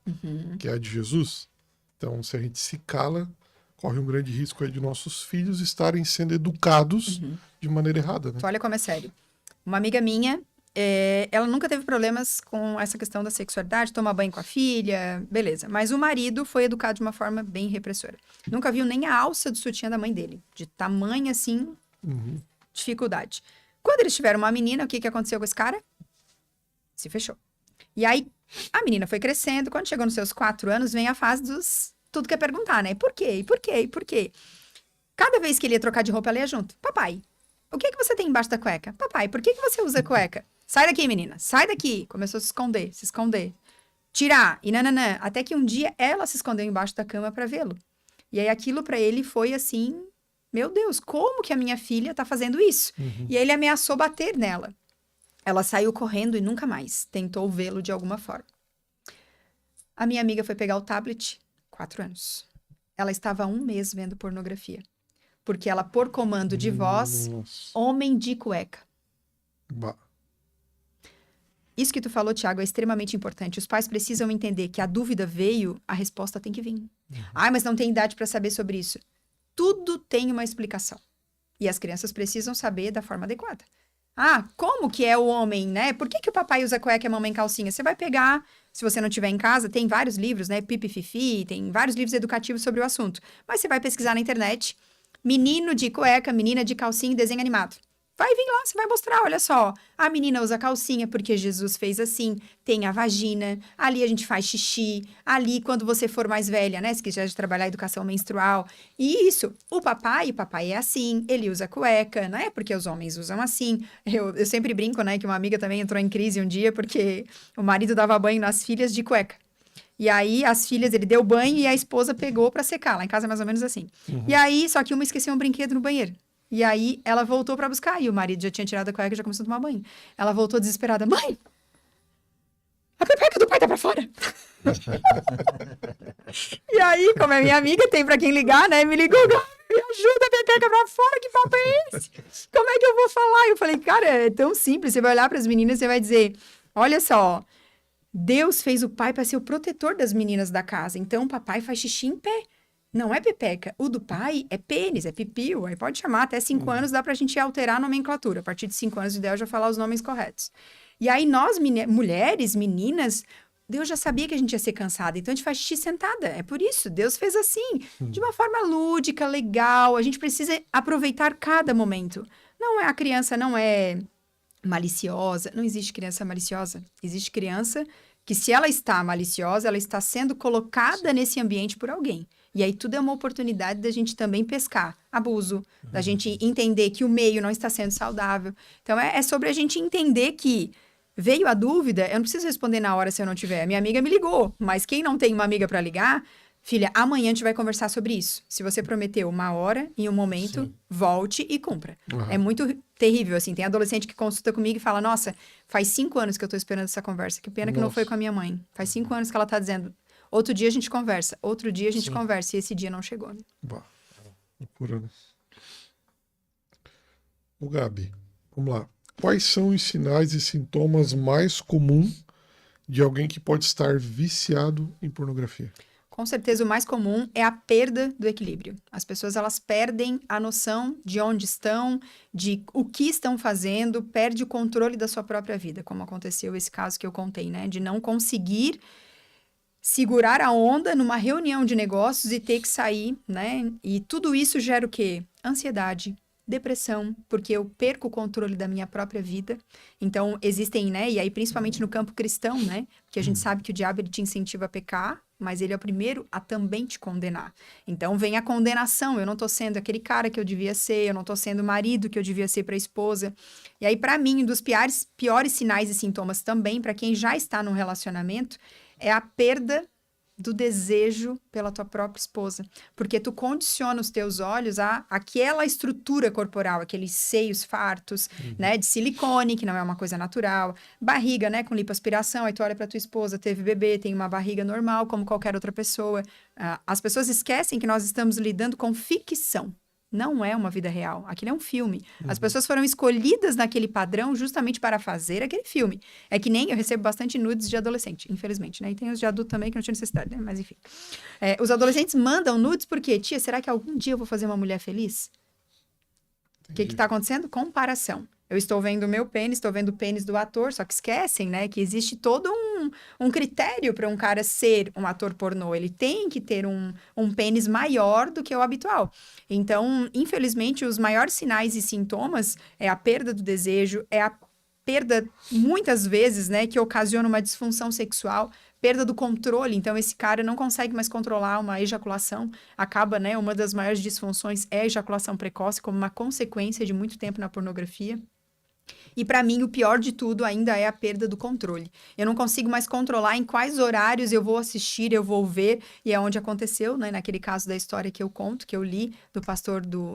que é a de Jesus. Então, se a gente se cala, corre um grande risco aí de nossos filhos estarem sendo educados de maneira errada. Né? Então, olha como é sério. Uma amiga minha, ela nunca teve problemas com essa questão da sexualidade, tomar banho com a filha, beleza. Mas o marido foi educado de uma forma bem repressora. Nunca viu nem a alça do sutiã da mãe dele. De tamanho, assim, dificuldade. Quando eles tiveram uma menina, o que aconteceu com esse cara? Se fechou. E aí, a menina foi crescendo. Quando chegou nos seus 4 anos, vem a fase dos... Tudo que é perguntar, né? Por quê? E por quê? E por quê? Cada vez que ele ia trocar de roupa, ela ia junto. Papai, o que você tem embaixo da cueca? Papai, por que você usa cueca? Sai daqui, menina, sai daqui. Começou a se esconder. Tirar, e nananã. Até que um dia ela se escondeu embaixo da cama para vê-lo. E aí aquilo para ele foi assim, meu Deus, como que a minha filha tá fazendo isso? E aí ele ameaçou bater nela. Ela saiu correndo e nunca mais tentou vê-lo de alguma forma. A minha amiga foi pegar o tablet, 4 anos. Ela estava há 1 mês vendo pornografia. Porque ela, por comando de voz, Nossa. homem de cueca. Bah. Isso que tu falou, Thiago, é extremamente importante. Os pais precisam entender que a dúvida veio, a resposta tem que vir. Ai, mas não tem idade para saber sobre isso. Tudo tem uma explicação. E as crianças precisam saber da forma adequada. Ah, como que é o homem, né? Por que o papai usa cueca e a mamãe calcinha? Você vai pegar, se você não tiver em casa, tem vários livros, né? Pipi Fifi, tem vários livros educativos sobre o assunto. Mas você vai pesquisar na internet, menino de cueca, menina de calcinha, desenho animado. Vai vir lá, você vai mostrar, olha só. A menina usa calcinha porque Jesus fez assim, tem a vagina, ali a gente faz xixi, ali quando você for mais velha, né, se quiser trabalhar a educação menstrual. E isso, o papai é assim, ele usa cueca, né, porque os homens usam assim. Eu sempre brinco, né, que uma amiga também entrou em crise um dia porque o marido dava banho nas filhas de cueca. E aí, as filhas, ele deu banho e a esposa pegou pra secar. Lá em casa é mais ou menos assim. E aí, só que uma esqueceu um brinquedo no banheiro. E aí, ela voltou pra buscar. E o marido já tinha tirado a cueca e já começou a tomar banho. Ela voltou desesperada. Mãe, a pepeca do pai tá pra fora. E aí, como é minha amiga, tem pra quem ligar, né? Me ligou, me ajuda, a pepeca pra fora, que papo é esse? Como é que eu vou falar? Eu falei, cara, é tão simples. Você vai olhar pras meninas e você vai dizer, olha só, Deus fez o pai para ser o protetor das meninas da casa. Então, o papai faz xixi em pé. Não é pepeca. O do pai é pênis, é pipiu. Aí pode chamar. Até 5 anos dá pra gente alterar a nomenclatura. A partir de 5 anos, o ideal é já falar os nomes corretos. E aí, nós, mulheres, meninas, Deus já sabia que a gente ia ser cansada. Então, a gente faz xixi sentada. É por isso. Deus fez assim. De uma forma lúdica, legal. A gente precisa aproveitar cada momento. Não é a criança, não é maliciosa. Não existe criança maliciosa. Existe criança que, se ela está maliciosa, ela está sendo colocada nesse ambiente por alguém. E aí tudo é uma oportunidade da gente também pescar abuso, da gente entender que o meio não está sendo saudável. Então, é sobre a gente entender que veio a dúvida, eu não preciso responder na hora se eu não tiver. Minha amiga me ligou, mas quem não tem uma amiga para ligar, filha, amanhã a gente vai conversar sobre isso. Se você prometeu uma hora e um momento, volte e cumpra. É muito terrível, assim. Tem adolescente que consulta comigo e fala, nossa, faz 5 anos que eu tô esperando essa conversa. Que pena que não foi com a minha mãe. Faz 5 anos que ela tá dizendo, outro dia a gente conversa, outro dia a gente conversa. E esse dia não chegou, né? Bah, loucura, né? O Gabi, vamos lá. Quais são os sinais e sintomas mais comuns de alguém que pode estar viciado em pornografia? Com certeza, o mais comum é a perda do equilíbrio. As pessoas, elas perdem a noção de onde estão, de o que estão fazendo, perde o controle da sua própria vida, como aconteceu esse caso que eu contei, né? De não conseguir segurar a onda numa reunião de negócios e ter que sair, né? E tudo isso gera o quê? Ansiedade, depressão, porque eu perco o controle da minha própria vida. Então, existem, né? E aí, principalmente no campo cristão, né? Porque a gente sabe que o diabo, ele te incentiva a pecar, mas ele é o primeiro a também te condenar. Então, vem a condenação. Eu não tô sendo aquele cara que eu devia ser, eu não tô sendo o marido que eu devia ser para a esposa. E aí, para mim, um dos piores sinais e sintomas também, para quem já está num relacionamento, é a perda do desejo pela tua própria esposa. Porque tu condiciona os teus olhos a aquela estrutura corporal, aqueles seios fartos, né, de silicone, que não é uma coisa natural, barriga, né, com lipoaspiração, aí tu olha pra tua esposa, teve bebê, tem uma barriga normal, como qualquer outra pessoa. As pessoas esquecem que nós estamos lidando com ficção. Não é uma vida real. Aquilo é um filme. As pessoas foram escolhidas naquele padrão justamente para fazer aquele filme. É que nem eu recebo bastante nudes de adolescente, infelizmente, né? E tem os de adulto também que não tinha necessidade, né? Mas enfim. Os adolescentes mandam nudes porque, tia, será que algum dia eu vou fazer uma mulher feliz? O que está acontecendo? Comparação. Eu estou vendo o meu pênis, estou vendo o pênis do ator, só que esquecem, né, que existe todo um critério para um cara ser um ator pornô. Ele tem que ter um pênis maior do que o habitual. Então, infelizmente, os maiores sinais e sintomas é a perda do desejo, é a perda, muitas vezes, né, que ocasiona uma disfunção sexual, perda do controle. Então, esse cara não consegue mais controlar uma ejaculação. Acaba, né, uma das maiores disfunções é a ejaculação precoce, como uma consequência de muito tempo na pornografia. E para mim, o pior de tudo ainda é a perda do controle. Eu não consigo mais controlar em quais horários eu vou assistir, eu vou ver, e é onde aconteceu, né? Naquele caso da história que eu conto, que eu li,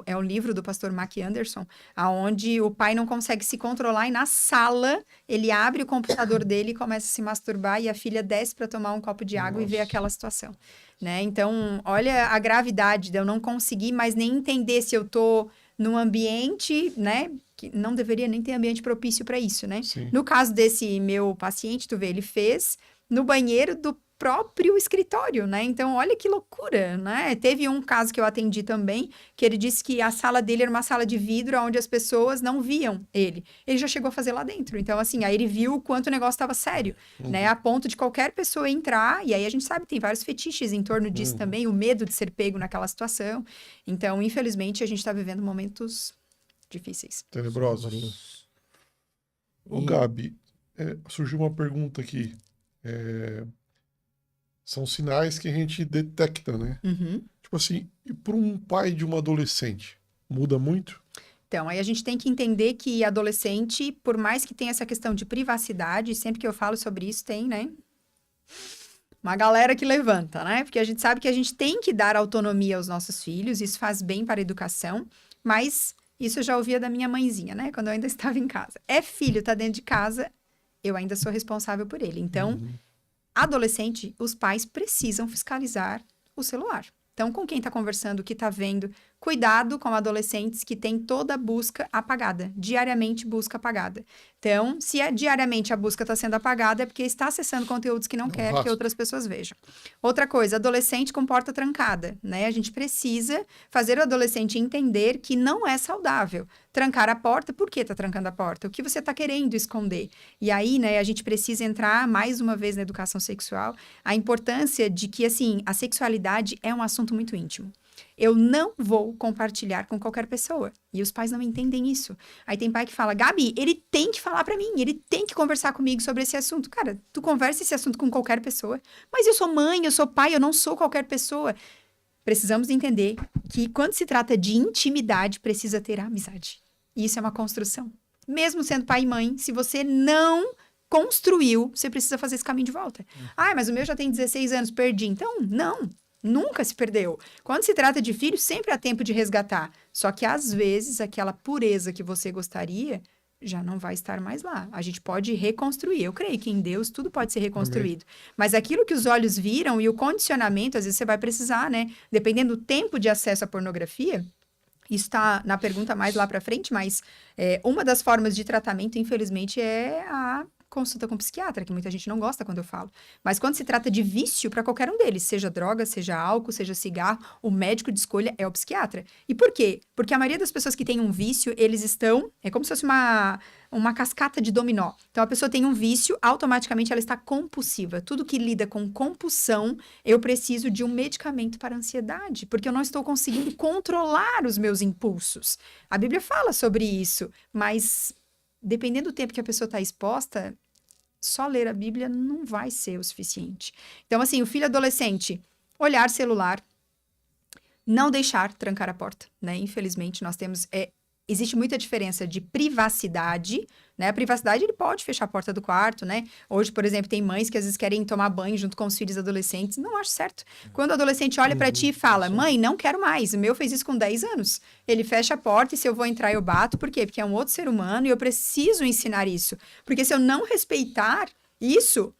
é um livro do pastor Mac Anderson, aonde o pai não consegue se controlar e na sala ele abre o computador dele e começa a se masturbar e a filha desce para tomar um copo de água e vê aquela situação, né? Então, olha a gravidade de eu não conseguir mais nem entender se eu tô num ambiente, né, que não deveria nem ter ambiente propício para isso, né? Sim. No caso desse meu paciente, tu vê, ele fez no banheiro do próprio escritório, né? Então, olha que loucura, né? Teve um caso que eu atendi também, que ele disse que a sala dele era uma sala de vidro onde as pessoas não viam ele. Ele já chegou a fazer lá dentro. Então, assim, aí ele viu o quanto o negócio estava sério, né? A ponto de qualquer pessoa entrar, e aí a gente sabe, tem vários fetiches em torno disso também, o medo de ser pego naquela situação. Então, infelizmente, a gente está vivendo momentos difíceis. Tenebrosos. Ô, Gabi, surgiu uma pergunta aqui. São sinais que a gente detecta, né? Uhum. Tipo assim, e para um pai de uma adolescente, muda muito? Então, aí a gente tem que entender que adolescente, por mais que tenha essa questão de privacidade, sempre que eu falo sobre isso, tem, né? Uma galera que levanta, né? Porque a gente sabe que a gente tem que dar autonomia aos nossos filhos, isso faz bem para a educação, mas isso eu já ouvia da minha mãezinha, né? Quando eu ainda estava em casa. É filho, tá dentro de casa, eu ainda sou responsável por ele. Então, adolescente, os pais precisam fiscalizar o celular. Então, com quem está conversando, o que está vendo, cuidado com adolescentes que têm toda a busca apagada, diariamente busca apagada. Então, se diariamente a busca está sendo apagada, é porque está acessando conteúdos que não quer que outras pessoas vejam. Outra coisa, adolescente com porta trancada, né? A gente precisa fazer o adolescente entender que não é saudável trancar a porta. Por que está trancando a porta? O que você está querendo esconder? E aí, né, a gente precisa entrar mais uma vez na educação sexual, a importância de que, assim, a sexualidade é um assunto muito íntimo. Eu não vou compartilhar com qualquer pessoa. E os pais não entendem isso. Aí tem pai que fala, Gabi, ele tem que falar pra mim, ele tem que conversar comigo sobre esse assunto. Cara, tu conversa esse assunto com qualquer pessoa. Mas eu sou mãe, eu sou pai, eu não sou qualquer pessoa. Precisamos entender que quando se trata de intimidade, precisa ter amizade. E isso é uma construção. Mesmo sendo pai e mãe, se você não construiu, você precisa fazer esse caminho de volta. Ah, mas o meu já tem 16 anos, perdi. Então, não. Nunca se perdeu. Quando se trata de filho, sempre há tempo de resgatar. Só que, às vezes, aquela pureza que você gostaria já não vai estar mais lá. A gente pode reconstruir. Eu creio que em Deus tudo pode ser reconstruído. Mas aquilo que os olhos viram e o condicionamento, às vezes você vai precisar, né? Dependendo do tempo de acesso à pornografia, isso está na pergunta mais lá para frente, mas uma das formas de tratamento, infelizmente, é a consulta com psiquiatra, que muita gente não gosta quando eu falo. Mas quando se trata de vício, para qualquer um deles, seja droga, seja álcool, seja cigarro, o médico de escolha é o psiquiatra. E por quê? Porque a maioria das pessoas que tem um vício, eles estão... É como se fosse uma cascata de dominó. Então, a pessoa tem um vício, automaticamente ela está compulsiva. Tudo que lida com compulsão, eu preciso de um medicamento para ansiedade, porque eu não estou conseguindo controlar os meus impulsos. A Bíblia fala sobre isso, mas dependendo do tempo que a pessoa está exposta, só ler a Bíblia não vai ser o suficiente. Então, assim, o filho adolescente, olhar celular, não deixar trancar a porta, né? Infelizmente, nós temos... Existe muita diferença de privacidade, né? A privacidade, ele pode fechar a porta do quarto, né? Hoje, por exemplo, tem mães que às vezes querem tomar banho junto com os filhos adolescentes. Não acho certo. Quando o adolescente olha pra ti e fala, mãe, não quero mais. O meu fez isso com 10 anos. Ele fecha a porta e se eu vou entrar, eu bato. Por quê? Porque é um outro ser humano e eu preciso ensinar isso. Porque se eu não respeitar isso...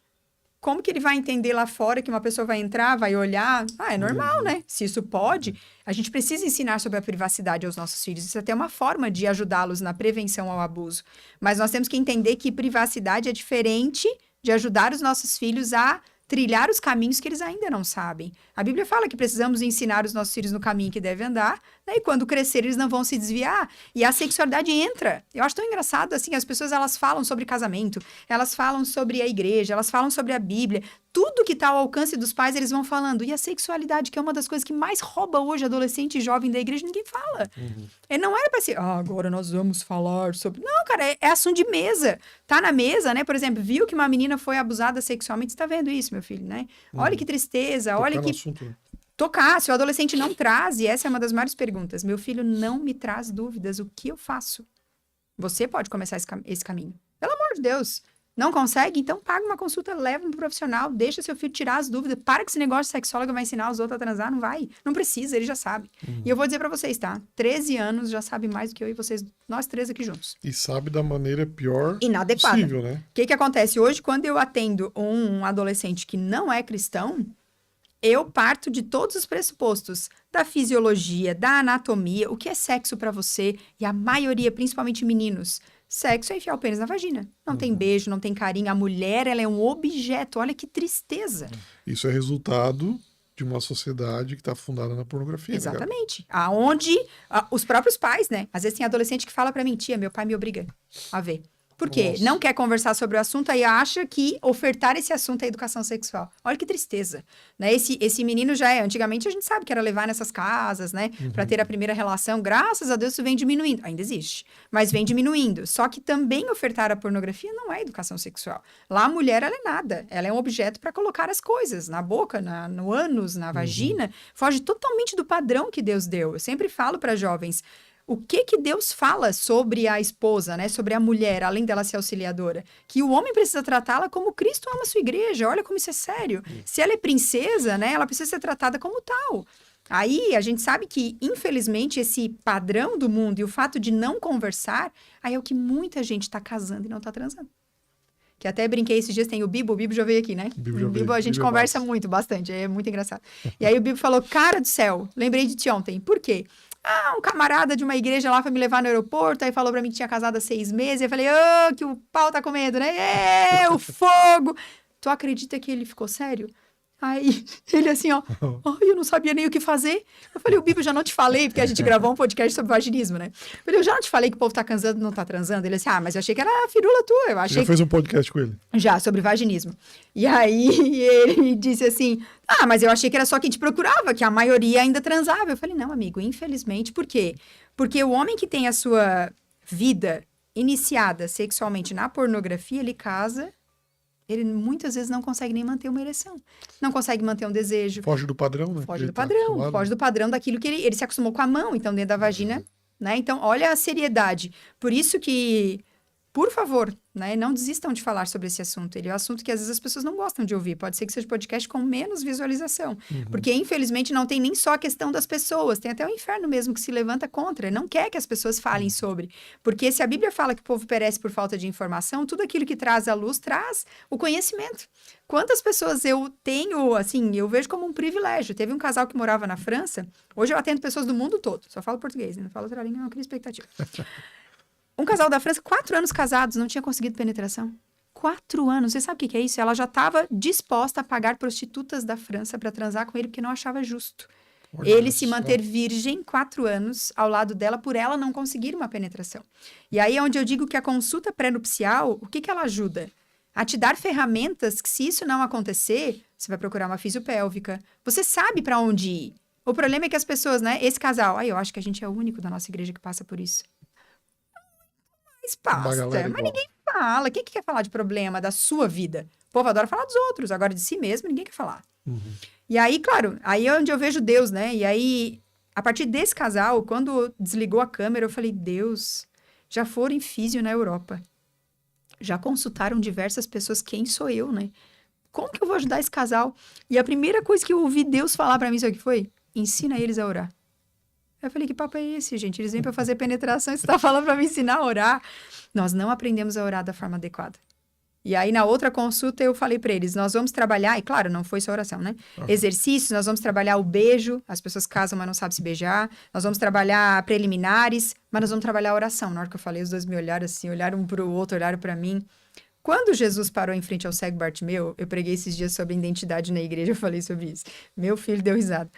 Como que ele vai entender lá fora que uma pessoa vai entrar, vai olhar? Ah, é normal, né? Se isso pode, a gente precisa ensinar sobre a privacidade aos nossos filhos. Isso é até uma forma de ajudá-los na prevenção ao abuso. Mas nós temos que entender que privacidade é diferente de ajudar os nossos filhos a trilhar os caminhos que eles ainda não sabem. A Bíblia fala que precisamos ensinar os nossos filhos no caminho que devem andar, né? E quando crescer, eles não vão se desviar. E a sexualidade entra. Eu acho tão engraçado, assim, as pessoas, elas falam sobre casamento, elas falam sobre a igreja, elas falam sobre a Bíblia. tudo que tá ao alcance dos pais, eles vão falando. E a sexualidade, que é uma das coisas que mais rouba hoje adolescente e jovem da igreja, ninguém fala. E não era pra ser, agora nós vamos falar sobre... Não, cara, é assunto de mesa. Tá na mesa, né? Por exemplo, viu que uma menina foi abusada sexualmente, você tá vendo isso, meu filho, né? Olha que tristeza, olha Tocar no que... assunto, né? Tocar, se o adolescente não traz, e essa é uma das maiores perguntas, meu filho não me traz dúvidas, o que eu faço? Você pode começar esse caminho. Pelo amor de Deus. Não consegue? Então paga uma consulta, leva um profissional, deixa seu filho tirar as dúvidas. Para com esse negócio de sexóloga vai ensinar os outros a transar, não vai. Não precisa, ele já sabe. E eu vou dizer pra vocês, tá? 13 anos já sabe mais do que eu e vocês, nós 3 aqui juntos. E sabe da maneira pior Inadequada. possível, né? O que acontece? Hoje, quando eu atendo um adolescente que não é cristão, eu parto de todos os pressupostos da fisiologia, da anatomia, o que é sexo pra você, e a maioria, principalmente meninos, sexo é enfiar o pênis na vagina. Não tem beijo, não tem carinho. A mulher, ela é um objeto. Olha que tristeza. Isso é resultado de uma sociedade que está fundada na pornografia. Né, cara? Exatamente. Aonde os próprios pais, né? Às vezes tem adolescente que fala pra mim, tia, meu pai me obriga a ver. Por quê? Nossa. Não quer conversar sobre o assunto, aí acha que ofertar esse assunto é educação sexual. Olha que tristeza, né? Esse menino já é... Antigamente a gente sabe que era levar nessas casas, né? Pra ter a primeira relação. Graças a Deus isso vem diminuindo. Ainda existe, mas vem diminuindo. Só que também ofertar a pornografia não é educação sexual. Lá a mulher, ela é nada. Ela é um objeto para colocar as coisas na boca, no ânus, na vagina. Foge totalmente do padrão que Deus deu. Eu sempre falo para jovens... O que Deus fala sobre a esposa, né? Sobre a mulher, além dela ser auxiliadora? Que o homem precisa tratá-la como Cristo ama a sua igreja. Olha como isso é sério. Se ela é princesa, né? Ela precisa ser tratada como tal. Aí a gente sabe que, infelizmente, esse padrão do mundo e o fato de não conversar, aí é o que muita gente está casando e não está transando. Que até brinquei esses dias, tem o Bibo já veio aqui, né? Bibo já veio. A gente Bibo é conversa massa. muito, bastante, é muito engraçado. E aí o Bibo falou, cara do céu, lembrei de ti ontem, por quê? Um camarada de uma igreja lá foi me levar no aeroporto, aí falou pra mim que tinha casado há 6 meses, eu falei, que o pau tá comendo, né? O fogo! Tu acredita que ele ficou sério? Aí, ele assim, ó, eu não sabia nem o que fazer. Eu falei, o Bibo, já não te falei, porque a gente gravou um podcast sobre vaginismo, né? Eu falei, eu já não te falei que o povo tá cansando e não tá transando? Ele assim, mas eu achei que era a firula tua, eu achei Já fez um podcast com ele. Já, sobre vaginismo. E aí, ele disse assim, mas eu achei que era só quem te procurava, que a maioria ainda transava. Eu falei, não, amigo, infelizmente, por quê? Porque o homem que tem a sua vida iniciada sexualmente na pornografia, ele casa... Ele muitas vezes não consegue nem manter uma ereção. Não consegue manter um desejo. Foge do padrão, né? Foge Ele do tá padrão. acostumado. Foge do padrão daquilo que ele se acostumou com a mão. Então, dentro da vagina, né? Então, olha a seriedade. Por isso que, por favor, né? Não desistam de falar sobre esse assunto. Ele é um assunto que às vezes as pessoas não gostam de ouvir. Pode ser que seja podcast com menos visualização. Porque, infelizmente, não tem nem só a questão das pessoas. Tem até o inferno mesmo que se levanta contra. Não quer que as pessoas falem sobre. Porque se a Bíblia fala que o povo perece por falta de informação, tudo aquilo que traz à luz traz o conhecimento. Quantas pessoas eu tenho, assim, eu vejo como um privilégio. Teve um casal que morava na França. Hoje eu atendo pessoas do mundo todo. Só falo português, não falo outra língua, não crio expectativa. Um casal da França, 4 anos casados, não tinha conseguido penetração. 4 anos. Você sabe o que é isso? Ela já estava disposta a pagar prostitutas da França para transar com ele, porque não achava justo. Olha Ele se só. manter virgem 4 anos ao lado dela, por ela não conseguir uma penetração. E aí é onde eu digo que a consulta pré-nupcial, o que ela ajuda? A te dar ferramentas que, se isso não acontecer, você vai procurar uma fisiopélvica. Você sabe para onde ir. O problema é que as pessoas, né? Esse casal, eu acho que a gente é o único da nossa igreja que passa por isso. Mas Uma passa, galera mas igual. ninguém fala. Quem que quer falar de problema da sua vida? O povo adora falar dos outros, agora de si mesmo ninguém quer falar. E aí, claro, aí é onde eu vejo Deus, né? E aí, a partir desse casal, quando desligou a câmera, eu falei, Deus, já foram em físio na Europa. Já consultaram diversas pessoas, quem sou eu, né? Como que eu vou ajudar esse casal? E a primeira coisa que eu ouvi Deus falar pra mim, sabe o que foi? Ensina eles a orar. Eu falei, que papo é esse, gente? Eles vêm pra fazer penetração e você tá falando pra me ensinar a orar. Nós não aprendemos a orar da forma adequada. E aí, na outra consulta, eu falei pra eles, nós vamos trabalhar, e claro, não foi só oração, né? Exercícios, nós vamos trabalhar o beijo, as pessoas casam, mas não sabem se beijar. Nós vamos trabalhar preliminares, mas nós vamos trabalhar a oração. Na hora que eu falei, os dois me olharam assim, olharam um pro outro, olharam pra mim. Quando Jesus parou em frente ao cego Bartimeu, eu preguei esses dias sobre identidade na igreja, eu falei sobre isso. Meu filho deu risada.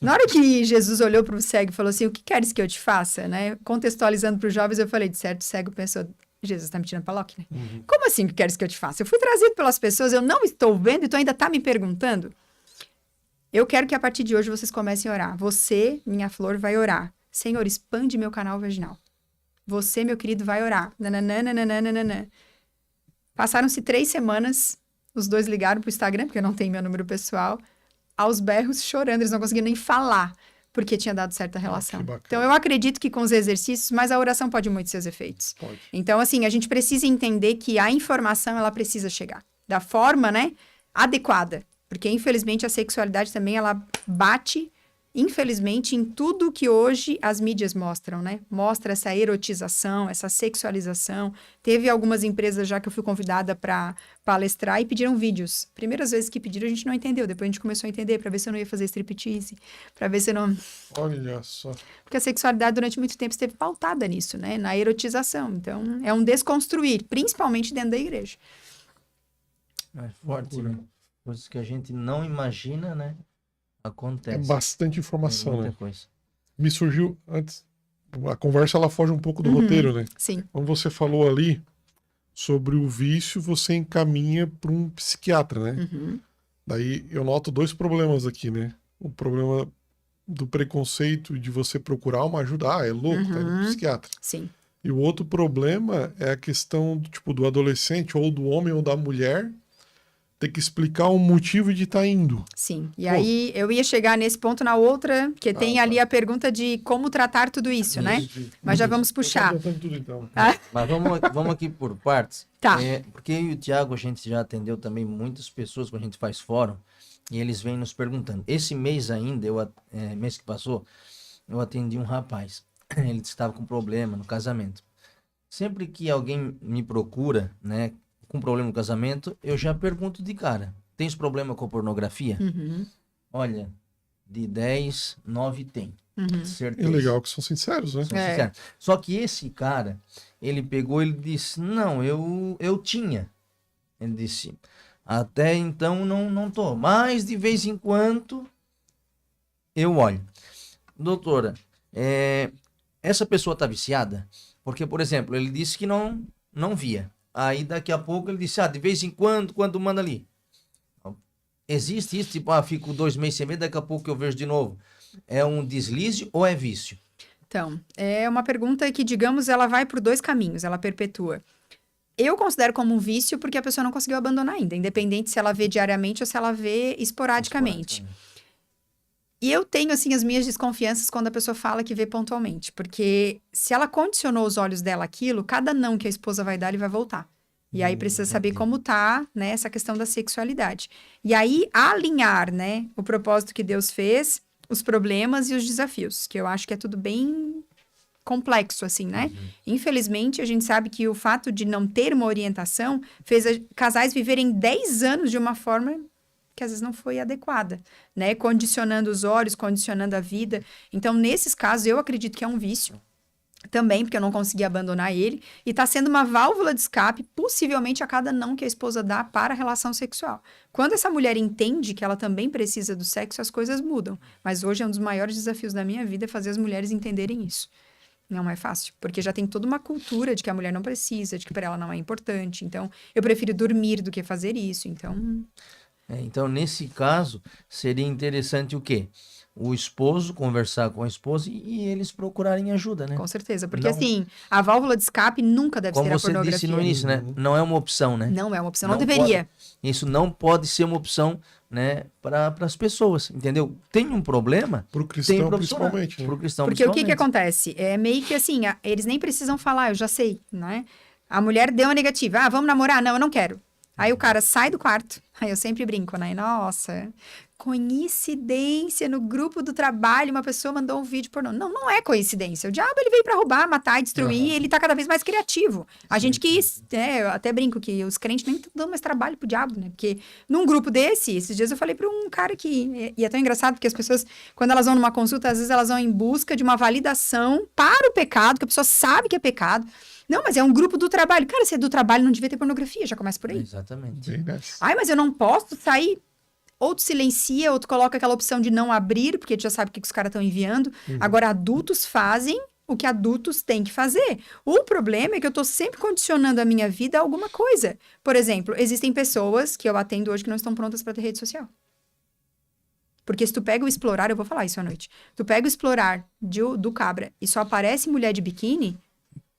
Na hora que Jesus olhou para o cego e falou assim, o que queres que eu te faça, né? Contextualizando para os jovens, eu falei, de certo, o cego pensou, Jesus está me tirando pra Loki, né? Como assim que queres que eu te faça? Eu fui trazido pelas pessoas, eu não estou vendo e tu ainda tá me perguntando? Eu quero que a partir de hoje vocês comecem a orar. Você, minha flor, vai orar. Senhor, expande meu canal vaginal. Você, meu querido, vai orar. Nananana. Passaram-se 3 semanas, os dois ligaram pro Instagram, porque eu não tenho meu número pessoal, aos berros, chorando, eles não conseguiam nem falar, porque tinha dado certa relação. que bacana. Então, eu acredito que com os exercícios, mas a oração pode muito seus efeitos. Pode. Então, assim, a gente precisa entender que a informação, ela precisa chegar da forma, né, adequada. Porque, infelizmente, a sexualidade também, ela bate, infelizmente, em tudo que hoje as mídias mostram, né? Mostra essa erotização, essa sexualização. Teve algumas empresas já que eu fui convidada para palestrar e pediram vídeos. Primeiras vezes que pediram, a gente não entendeu. Depois a gente começou a entender, para ver se eu não ia fazer striptease, para ver se eu não... Olha só. Porque a sexualidade, durante muito tempo, esteve pautada nisso, né? Na erotização. Então, é um desconstruir, principalmente dentro da igreja. É forte, né? Coisas que a gente não imagina, né? É Acontece. bastante Tem informação, muita né? coisa. Me surgiu antes. A conversa ela foge um pouco do roteiro, né? Sim. Como você falou ali sobre o vício, você encaminha para um psiquiatra, né? Daí eu noto 2 problemas aqui, né? O problema do preconceito de você procurar uma ajuda. Ah, é louco, tá indo pro psiquiatra. Sim. E o outro problema é a questão do, tipo, do adolescente, ou do homem ou da mulher, ter que explicar o motivo de estar indo. Sim. E aí, eu ia chegar nesse ponto na outra, que tem ali a pergunta de como tratar tudo isso, né? Mas já vamos puxar. Eu tô anotando tudo, então. Mas vamos aqui por partes. Tá. Porque eu e o Thiago, a gente já atendeu também muitas pessoas quando a gente faz fórum, e eles vêm nos perguntando. Esse mês ainda, mês que passou, eu atendi um rapaz. Ele estava com problema no casamento. Sempre que alguém me procura, né, com problema no casamento, eu já pergunto de cara: tens problema com pornografia? Olha, de 10, 9 tem. É Certeza. legal que são sinceros, né? Sou sincero. Só que esse cara, ele pegou, ele disse: não, eu tinha. Ele disse: até então não tô, mas de vez em quando eu olho. Doutora, essa pessoa tá viciada? Porque, por exemplo, ele disse que não via. Aí daqui a pouco ele disse: de vez em quando manda ali. Existe isso? Tipo, fico 2 meses sem ver, daqui a pouco eu vejo de novo. É um deslize ou é vício? Então, é uma pergunta que, digamos, ela vai por 2 caminhos, ela perpetua. Eu considero como um vício porque a pessoa não conseguiu abandonar ainda, independente se ela vê diariamente ou se ela vê esporadicamente. E eu tenho, assim, as minhas desconfianças quando a pessoa fala que vê pontualmente. Porque se ela condicionou os olhos dela àquilo, cada não que a esposa vai dar, ele vai voltar. E aí precisa saber como tá, né, essa questão da sexualidade. E aí alinhar, né, o propósito que Deus fez, os problemas e os desafios. Que eu acho que é tudo bem complexo, assim, né? Infelizmente, a gente sabe que o fato de não ter uma orientação fez casais viverem 10 anos de uma forma que às vezes não foi adequada, né? Condicionando os olhos, condicionando a vida. Então, nesses casos, eu acredito que é um vício também, porque eu não consegui abandonar ele, e tá sendo uma válvula de escape, possivelmente a cada não que a esposa dá para a relação sexual. Quando essa mulher entende que ela também precisa do sexo, as coisas mudam. Mas hoje é um dos maiores desafios da minha vida, é fazer as mulheres entenderem isso. Não é fácil, porque já tem toda uma cultura de que a mulher não precisa, de que para ela não é importante. Então, eu prefiro dormir do que fazer isso, então... Então, nesse caso, seria interessante o quê? O esposo conversar com a esposa e eles procurarem ajuda, né? Com certeza, porque Não- assim, a válvula de escape nunca deve Como ser a você pornografia. disse no início, né? Não é uma opção, né? Não é uma opção, não Não deveria. Isso não pode ser uma opção, né, para as pessoas, entendeu? Tem um problema, Pro tem cristão, profissional. principalmente, né? Pro cristão, Porque o que principalmente. acontece? É meio que assim, eles nem precisam falar, eu já sei, né? A mulher deu a negativa, vamos namorar? Não, eu não quero. Aí o cara sai do quarto, aí eu sempre brinco, né? Nossa, coincidência, no grupo do trabalho uma pessoa mandou um vídeo pornô. Não, não é coincidência. O diabo, ele veio pra roubar, matar e destruir, e ele tá cada vez mais criativo. A gente que, eu até brinco que os crentes nem estão dando mais trabalho pro diabo, né? Porque num grupo desse, esses dias eu falei pra um cara que, e é tão engraçado porque as pessoas, quando elas vão numa consulta, às vezes elas vão em busca de uma validação para o pecado, que a pessoa sabe que é pecado. Não, mas é um grupo do trabalho. Cara, se é do trabalho, não devia ter pornografia, já começa por aí. Exatamente. Bem nessa. Ai, mas eu não posso sair. Ou tu silencia, ou tu coloca aquela opção de não abrir, porque tu já sabe o que os caras estão enviando. Agora, adultos fazem o que adultos têm que fazer. O problema é que eu tô sempre condicionando a minha vida a alguma coisa. Por exemplo, existem pessoas que eu atendo hoje que não estão prontas para ter rede social. Porque se tu pega o explorar, eu vou falar isso à noite, tu pega o explorar do Cabra e só aparece mulher de biquíni,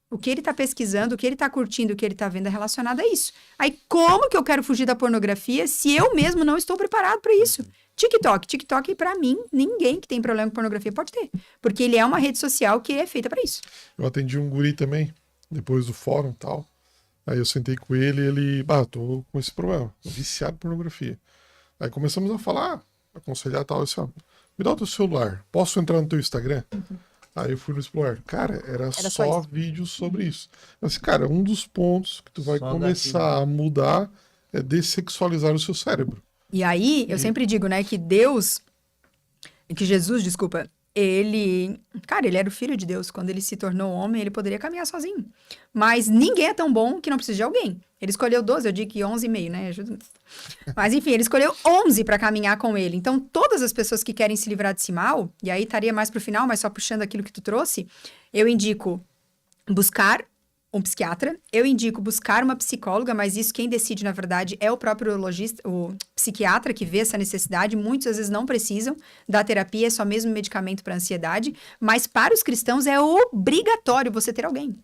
o que ele tá pesquisando, o que ele tá curtindo, o que ele tá vendo é relacionado a isso. Aí, como que eu quero fugir da pornografia se eu mesmo não estou preparado para isso? TikTok, para mim, ninguém que tem problema com pornografia pode ter. Porque ele é uma rede social que é feita para isso. Eu atendi um guri também, depois do fórum e tal. Aí eu sentei com ele e ele, tô com esse problema, viciado em pornografia. Aí começamos a falar, aconselhar tal, assim, me dá o teu celular, posso entrar no teu Instagram? Aí eu fui no Explorar. Cara, era só vídeos sobre isso. Mas, cara, um dos pontos que tu vai começar a mudar é dessexualizar o seu cérebro. E aí, eu sempre digo, né, que Jesus, desculpa, ele era o filho de Deus. Quando ele se tornou homem, ele poderia caminhar sozinho. Mas ninguém é tão bom que não precisa de alguém. Ele escolheu 12, eu digo que 11,5, né? Ajuda. Mas enfim, ele escolheu 11 para caminhar com ele. Então, todas as pessoas que querem se livrar desse mal, e aí estaria mais pro final, mas só puxando aquilo que tu trouxe, eu indico buscar um psiquiatra, eu indico buscar uma psicóloga, mas isso quem decide, na verdade, é o próprio urologista, o psiquiatra que vê essa necessidade. Muitos, às vezes, não precisam da terapia, é só mesmo medicamento para ansiedade, mas para os cristãos é obrigatório você ter alguém.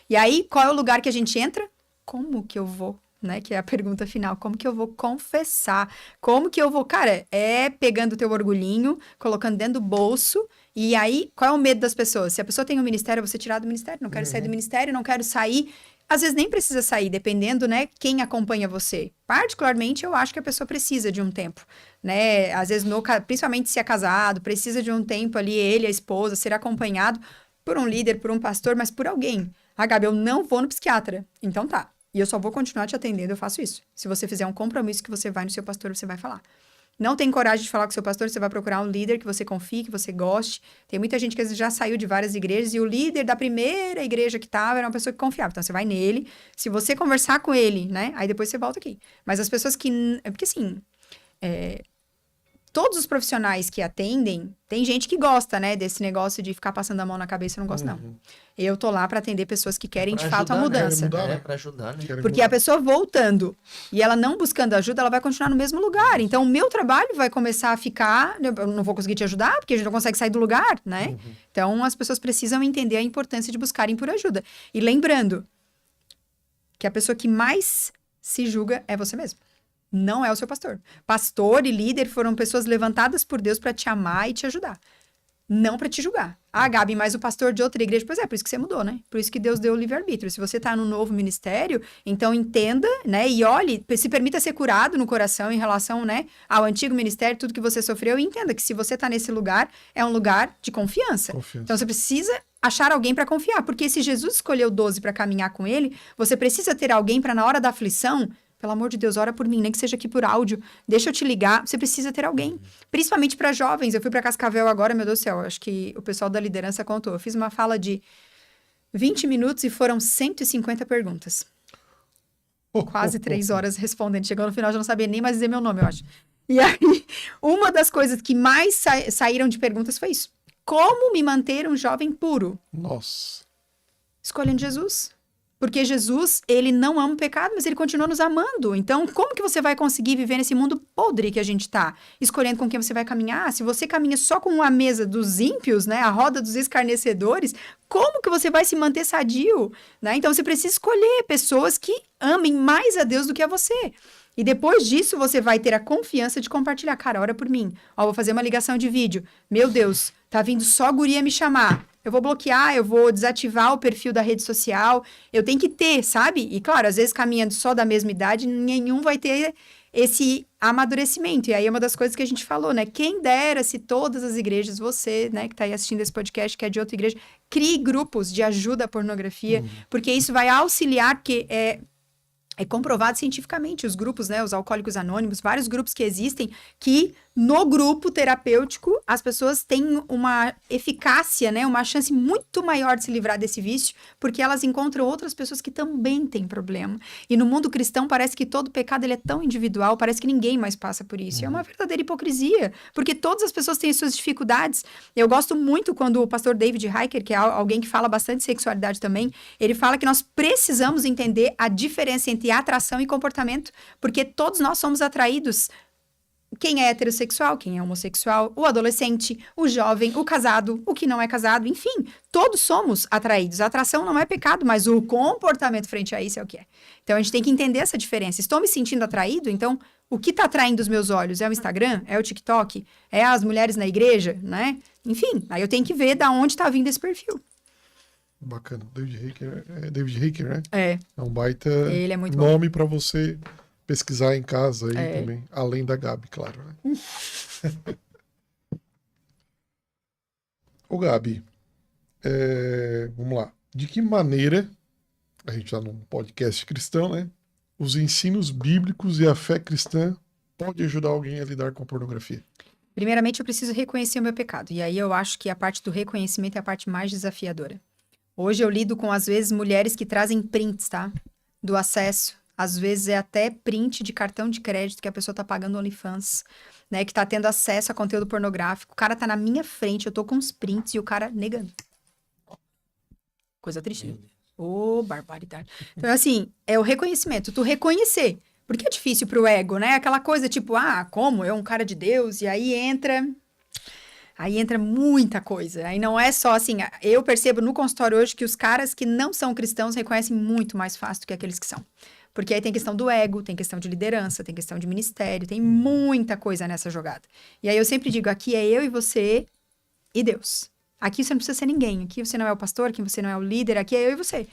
E aí, qual é o lugar que a gente entra? Como que eu vou? Né? Que é a pergunta final. Como que eu vou confessar? Como que eu vou... Cara, é pegando o teu orgulhinho, colocando dentro do bolso. E aí, qual é o medo das pessoas? Se a pessoa tem um ministério, você tirar do ministério. Não quero sair do ministério, não quero sair. Às vezes nem precisa sair, dependendo, né, quem acompanha você. Particularmente, eu acho que a pessoa precisa de um tempo, né? Às vezes, principalmente se é casado, precisa de um tempo ali, ele, a esposa, ser acompanhado por um líder, por um pastor, mas por alguém. Gabi, eu não vou no psiquiatra. Então tá. E eu só vou continuar te atendendo, eu faço isso. Se você fizer um compromisso que você vai no seu pastor, você vai falar. Não tem coragem de falar com o seu pastor, você vai procurar um líder que você confie, que você goste. Tem muita gente que às vezes já saiu de várias igrejas e o líder da primeira igreja que estava era uma pessoa que confiava. Então, você vai nele, se você conversar com ele, né? Aí depois você volta aqui. Mas as pessoas que... Porque assim... Todos os profissionais que atendem, tem gente que gosta, né, desse negócio de ficar passando a mão na cabeça, eu não gosto, não. Eu tô lá para atender pessoas que querem, de fato, a mudança. Para ajudar, né? Porque a pessoa voltando e ela não buscando ajuda, ela vai continuar no mesmo lugar. Então, o meu trabalho vai começar a ficar... Eu não vou conseguir te ajudar, porque a gente não consegue sair do lugar, né? Então, as pessoas precisam entender a importância de buscarem por ajuda. E lembrando que a pessoa que mais se julga é você mesmo. Não é o seu pastor. Pastor e líder foram pessoas levantadas por Deus para te amar e te ajudar. Não para te julgar. Gabi, mas o pastor de outra igreja... Pois é, por isso que você mudou, né? Por isso que Deus deu o livre-arbítrio. Se você tá no novo ministério, então entenda, né? E olhe, se permita ser curado no coração em relação, né, ao antigo ministério, tudo que você sofreu, e entenda que se você tá nesse lugar, é um lugar de confiança. Então você precisa achar alguém para confiar. Porque se Jesus escolheu 12 para caminhar com ele, você precisa ter alguém para na hora da aflição... Pelo amor de Deus, ora por mim, nem que seja aqui por áudio. Deixa eu te ligar. Você precisa ter alguém. Principalmente para jovens. Eu fui para Cascavel agora, meu Deus do céu. Acho que o pessoal da liderança contou. Eu fiz uma fala de 20 minutos e foram 150 perguntas. Quase 3 horas respondendo. Chegou no final, já não sabia nem mais dizer meu nome, eu acho. E aí, uma das coisas que mais saíram de perguntas foi isso. Como me manter um jovem puro? Nossa. Escolhendo Jesus. Porque Jesus, ele não ama o pecado, mas ele continua nos amando. Então, como que você vai conseguir viver nesse mundo podre que a gente tá? Escolhendo com quem você vai caminhar? Se você caminha só com a mesa dos ímpios, né? A roda dos escarnecedores, como que você vai se manter sadio? Né? Então, você precisa escolher pessoas que amem mais a Deus do que a você. E depois disso, você vai ter a confiança de compartilhar. Cara, ora por mim. Vou fazer uma ligação de vídeo. Meu Deus, tá vindo só guria me chamar. Eu vou bloquear, eu vou desativar o perfil da rede social. Eu tenho que ter, sabe? E claro, às vezes caminhando só da mesma idade, nenhum vai ter esse amadurecimento. E aí é uma das coisas que a gente falou, né? Quem dera se todas as igrejas, você, né, que tá aí assistindo esse podcast, que é de outra igreja, crie grupos de ajuda à pornografia, porque isso vai auxiliar, porque é comprovado cientificamente, os grupos, né, os alcoólicos anônimos, vários grupos que existem, que no grupo terapêutico, as pessoas têm uma eficácia, né? Uma chance muito maior de se livrar desse vício, porque elas encontram outras pessoas que também têm problema. E no mundo cristão parece que todo pecado ele é tão individual, parece que ninguém mais passa por isso. É uma verdadeira hipocrisia, porque todas as pessoas têm suas dificuldades. Eu gosto muito quando o pastor David Heiker, que é alguém que fala bastante de sexualidade também, ele fala que nós precisamos entender a diferença entre atração e comportamento, porque todos nós somos atraídos. Quem é heterossexual, quem é homossexual, o adolescente, o jovem, o casado, o que não é casado, enfim, todos somos atraídos. A atração não é pecado, mas o comportamento frente a isso é o que é. Então, a gente tem que entender essa diferença. Estou me sentindo atraído, então, o que está atraindo os meus olhos? É o Instagram? É o TikTok? É as mulheres na igreja? Né? Enfim, aí eu tenho que ver da onde está vindo esse perfil. Bacana. David Heiker, né? É. É um baita Ele é muito nome para você pesquisar em casa aí É. também, além da Gabi, claro, né? Ô Gabi, vamos lá. De que maneira, a gente está num podcast cristão, né? Os ensinos bíblicos e a fé cristã pode ajudar alguém a lidar com a pornografia? Primeiramente, eu preciso reconhecer o meu pecado. E aí eu acho que a parte do reconhecimento é a parte mais desafiadora. Hoje eu lido com, às vezes, mulheres que trazem prints, tá? Do acesso. Às vezes é até print de cartão de crédito que a pessoa tá pagando OnlyFans, né? Que tá tendo acesso a conteúdo pornográfico. O cara tá na minha frente, eu tô com os prints e o cara negando. Coisa triste. Ô, barbaridade. Então, assim, é o reconhecimento. Tu reconhecer. Porque é difícil pro ego, né? Aquela coisa tipo, como? Eu um cara de Deus? E aí entra muita coisa. Aí não é só assim, eu percebo no consultório hoje que os caras que não são cristãos reconhecem muito mais fácil do que aqueles que são. Porque aí tem questão do ego, tem questão de liderança, tem questão de ministério, tem muita coisa nessa jogada. E aí eu sempre digo, aqui é eu e você e Deus. Aqui você não precisa ser ninguém, aqui você não é o pastor, aqui você não é o líder, aqui é eu e você.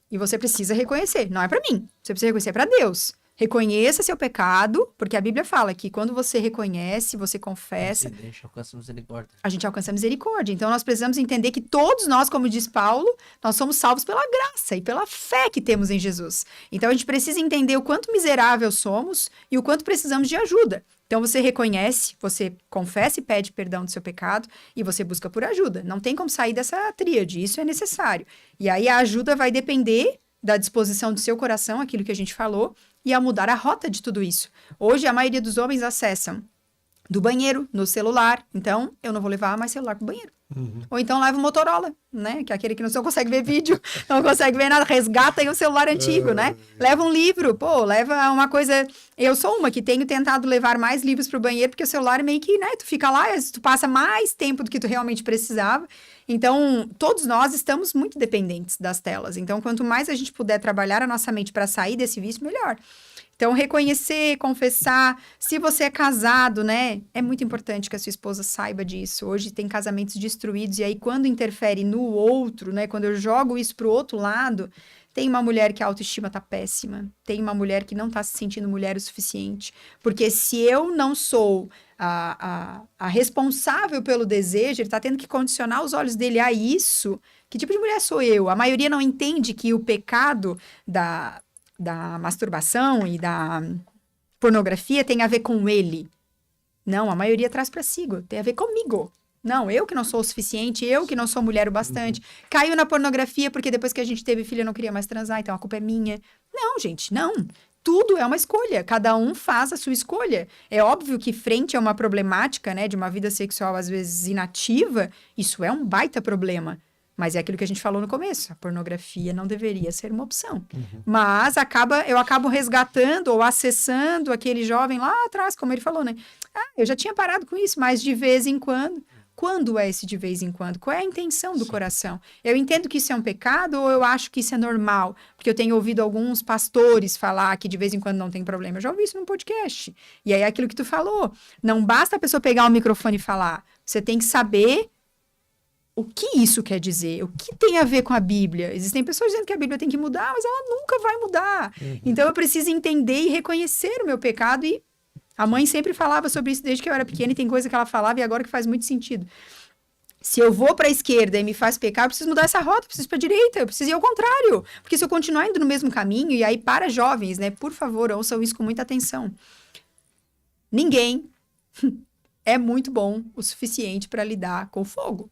E você precisa reconhecer, não é pra mim, você precisa reconhecer pra Deus. Reconheça seu pecado, porque a Bíblia fala que quando você reconhece, você confessa, Alcança misericórdia. a gente alcança a misericórdia. Então, nós precisamos entender que todos nós, como diz Paulo, nós somos salvos pela graça e pela fé que temos em Jesus. Então, a gente precisa entender o quanto miserável somos e o quanto precisamos de ajuda. Então, você reconhece, você confessa e pede perdão do seu pecado e você busca por ajuda. Não tem como sair dessa tríade, isso é necessário. E aí, a ajuda vai depender da disposição do seu coração, aquilo que a gente falou, e a mudar a rota de tudo isso. Hoje, a maioria dos homens acessam do banheiro, no celular. Então, eu não vou levar mais celular pro banheiro. Ou então, leva o Motorola, né? Que é aquele que não consegue ver vídeo, não consegue ver nada. Resgata aí o celular antigo, né? Leva um livro, leva uma coisa... Eu sou uma que tenho tentado levar mais livros pro banheiro, porque o celular é meio que, né? Tu fica lá, tu passa mais tempo do que tu realmente precisava. Então, todos nós estamos muito dependentes das telas. Então, quanto mais a gente puder trabalhar a nossa mente para sair desse vício, melhor. Então, reconhecer, confessar. Se você é casado, né? É muito importante que a sua esposa saiba disso. Hoje tem casamentos destruídos. E aí, quando interfere no outro, né? Quando eu jogo isso pro outro lado, tem uma mulher que a autoestima tá péssima. Tem uma mulher que não tá se sentindo mulher o suficiente. Porque se eu não sou a responsável pelo desejo, ele tá tendo que condicionar os olhos dele a isso. Que tipo de mulher sou eu? A maioria não entende que o pecado da masturbação e da pornografia tem a ver com ele. Não, a maioria traz para si, tem a ver comigo. Não, eu que não sou o suficiente, eu que não sou mulher o bastante. Caiu na pornografia porque depois que a gente teve filho eu não queria mais transar, então a culpa é minha. Não, gente, não. Tudo é uma escolha, cada um faz a sua escolha. É óbvio que frente a uma problemática, né, de uma vida sexual às vezes inativa, isso é um baita problema. Mas é aquilo que a gente falou no começo, a pornografia não deveria ser uma opção. Mas eu acabo resgatando ou acessando aquele jovem lá atrás, como ele falou, né? Eu já tinha parado com isso, mas de vez em quando. Quando é esse de vez em quando? Qual é a intenção do coração? Eu entendo que isso é um pecado ou eu acho que isso é normal? Porque eu tenho ouvido alguns pastores falar que de vez em quando não tem problema. Eu já ouvi isso num podcast. E aí é aquilo que tu falou. Não basta a pessoa pegar o microfone e falar. Você tem que saber o que isso quer dizer, o que tem a ver com a Bíblia. Existem pessoas dizendo que a Bíblia tem que mudar, mas ela nunca vai mudar. Então eu preciso entender e reconhecer o meu pecado. E a mãe sempre falava sobre isso desde que eu era pequena, e tem coisa que ela falava e agora que faz muito sentido. Se eu vou para a esquerda e me faz pecar, eu preciso mudar essa rota, eu preciso ir para a direita, eu preciso ir ao contrário. Porque se eu continuar indo no mesmo caminho, e aí para jovens, né, por favor, ouçam isso com muita atenção. Ninguém é muito bom o suficiente para lidar com o fogo.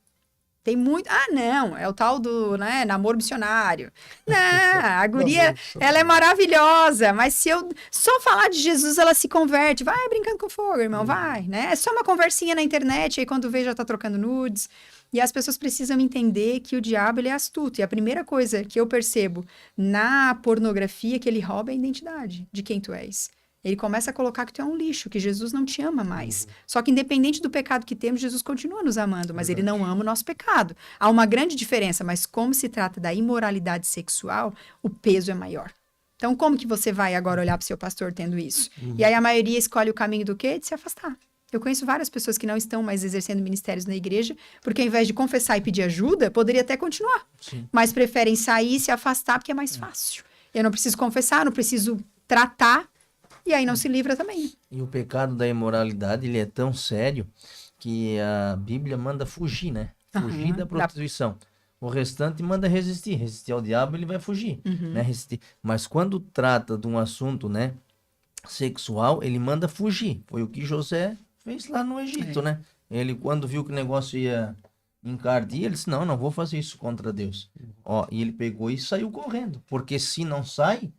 Tem muito... Ah, não, é o tal do, né, namoro missionário. Não, a guria, ela é maravilhosa, mas se eu só falar de Jesus, ela se converte. Vai brincando com fogo, irmão, vai, né? É só uma conversinha na internet, aí quando vê já tá trocando nudes. E as pessoas precisam entender que o diabo, ele é astuto. E a primeira coisa que eu percebo na pornografia é que ele rouba a identidade de quem tu és. Ele começa a colocar que tu é um lixo, que Jesus não te ama mais. Só que independente do pecado que temos, Jesus continua nos amando, mas ele não ama o nosso pecado. Há uma grande diferença, mas como se trata da imoralidade sexual, o peso é maior. Então, como que você vai agora olhar para o seu pastor tendo isso? E aí a maioria escolhe o caminho do quê? De se afastar. Eu conheço várias pessoas que não estão mais exercendo ministérios na igreja, porque ao invés de confessar e pedir ajuda, poderia até continuar. Sim. Mas preferem sair e se afastar porque é mais fácil. Eu não preciso confessar, não preciso tratar, e aí não se livra também. E o pecado da imoralidade, ele é tão sério que a Bíblia manda fugir, né? Fugir da prostituição. O restante manda resistir. Resistir ao diabo, ele vai fugir, né? Resistir. Mas quando trata de um assunto, né, sexual, ele manda fugir. Foi o que José fez lá no Egito, né? Ele, quando viu que o negócio ia encardir, ele disse, não vou fazer isso contra Deus. Ó, e ele pegou e saiu correndo. Porque se não sai,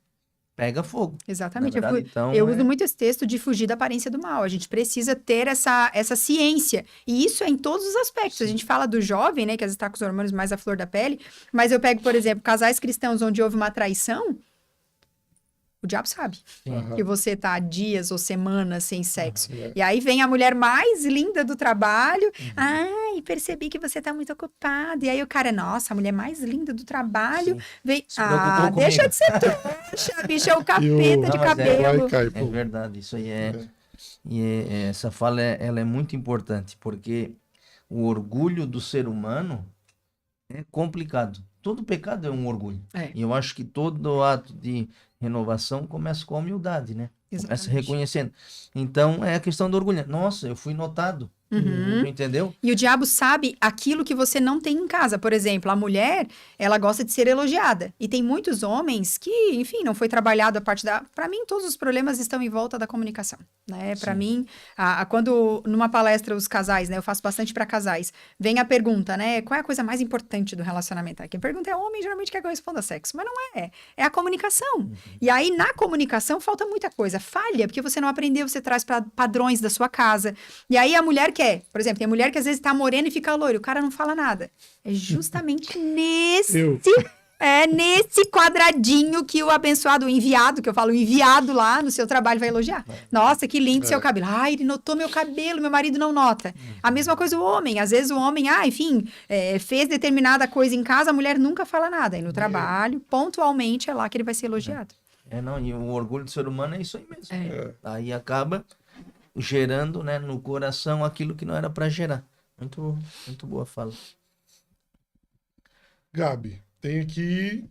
pega fogo. Exatamente. Verdade, então, eu uso muito esse texto de fugir da aparência do mal. A gente precisa ter essa ciência. E isso é em todos os aspectos. A gente fala do jovem, né, que às vezes está com os hormônios mais à flor da pele, mas eu pego, por exemplo, casais cristãos onde houve uma traição, o diabo sabe que você tá dias ou semanas sem sexo. E aí vem a mulher mais linda do trabalho. Ai, percebi que você tá muito ocupado. E aí o cara, nossa, a mulher mais linda do trabalho vem. Ah, deixa de ser trouxa, bicho, é o capeta de cabelo. É verdade, isso aí essa fala ela é muito importante, porque o orgulho do ser humano é complicado. Todo pecado é um orgulho. E eu acho que todo ato de renovação começa com a humildade, né? Começa reconhecendo. Então, é a questão do orgulho. Nossa, eu fui notado. Entendeu? E o diabo sabe aquilo que você não tem em casa. Por exemplo, a mulher, ela gosta de ser elogiada. E tem muitos homens que, enfim, não foi trabalhado a parte da... Para mim, todos os problemas estão em volta da comunicação, né? Para mim, quando numa palestra os casais, né? Eu faço bastante para casais. Vem a pergunta, né? Qual é a coisa mais importante do relacionamento? Quem pergunta é homem, geralmente quer que eu responda sexo. Mas não é. É a comunicação. E aí, na comunicação, falta muita coisa. Falha, porque você não aprendeu, você traz para padrões da sua casa. E aí, a mulher quer, por exemplo, tem mulher que às vezes tá morena e fica loira, o cara não fala nada. É justamente nesse quadradinho que o abençoado, o enviado, que eu falo, o enviado lá no seu trabalho vai elogiar. Nossa, que lindo seu cabelo. Ai, ele notou meu cabelo, meu marido não nota. A mesma coisa o homem. Às vezes o homem, fez determinada coisa em casa, a mulher nunca fala nada. E no trabalho, pontualmente, é lá que ele vai ser elogiado. E o orgulho do ser humano é isso aí mesmo. Aí acaba gerando, né, no coração aquilo que não era para gerar. Muito, muito boa fala. Gabi, tem aqui,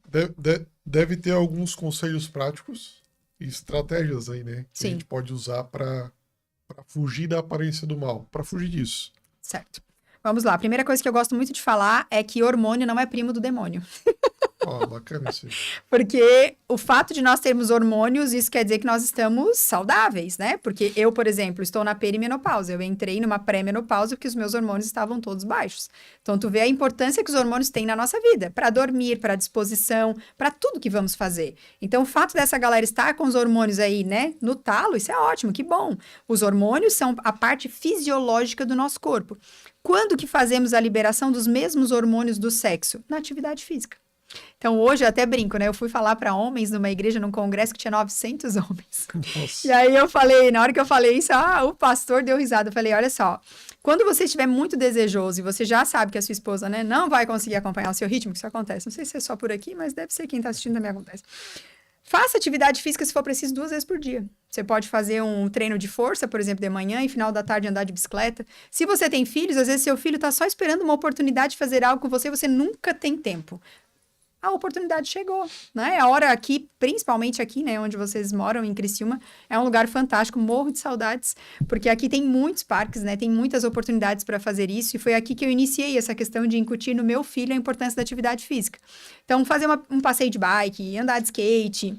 deve ter alguns conselhos práticos e estratégias aí, né? Que a gente pode usar para fugir da aparência do mal, para fugir disso. Certo. Vamos lá. A primeira coisa que eu gosto muito de falar é que hormônio não é primo do demônio. Bacana isso aí. Porque o fato de nós termos hormônios, isso quer dizer que nós estamos saudáveis, né? Porque eu, por exemplo, estou na perimenopausa. Eu entrei numa pré-menopausa porque os meus hormônios estavam todos baixos. Então, tu vê a importância que os hormônios têm na nossa vida. Para dormir, para disposição, para tudo que vamos fazer. Então, o fato dessa galera estar com os hormônios aí, né? No talo, isso é ótimo, que bom. Os hormônios são a parte fisiológica do nosso corpo. Quando que fazemos a liberação dos mesmos hormônios do sexo? Na atividade física. Então, hoje eu até brinco, né? Eu fui falar para homens numa igreja, num congresso que tinha 900 homens. Nossa. E aí eu falei, na hora que eu falei isso, o pastor deu risada. Eu falei, olha só, quando você estiver muito desejoso e você já sabe que a sua esposa, né, não vai conseguir acompanhar o seu ritmo, que isso acontece. Não sei se é só por aqui, mas deve ser quem está assistindo também acontece. Faça atividade física se for preciso 2 vezes por dia. Você pode fazer um treino de força, por exemplo, de manhã e final da tarde andar de bicicleta. Se você tem filhos, às vezes seu filho está só esperando uma oportunidade de fazer algo com você e você nunca tem tempo. A oportunidade chegou, né? A hora aqui, principalmente aqui, né, onde vocês moram, em Criciúma, é um lugar fantástico, morro de saudades, porque aqui tem muitos parques, né? Tem muitas oportunidades para fazer isso, e foi aqui que eu iniciei essa questão de incutir no meu filho a importância da atividade física. Então, fazer um passeio de bike, andar de skate,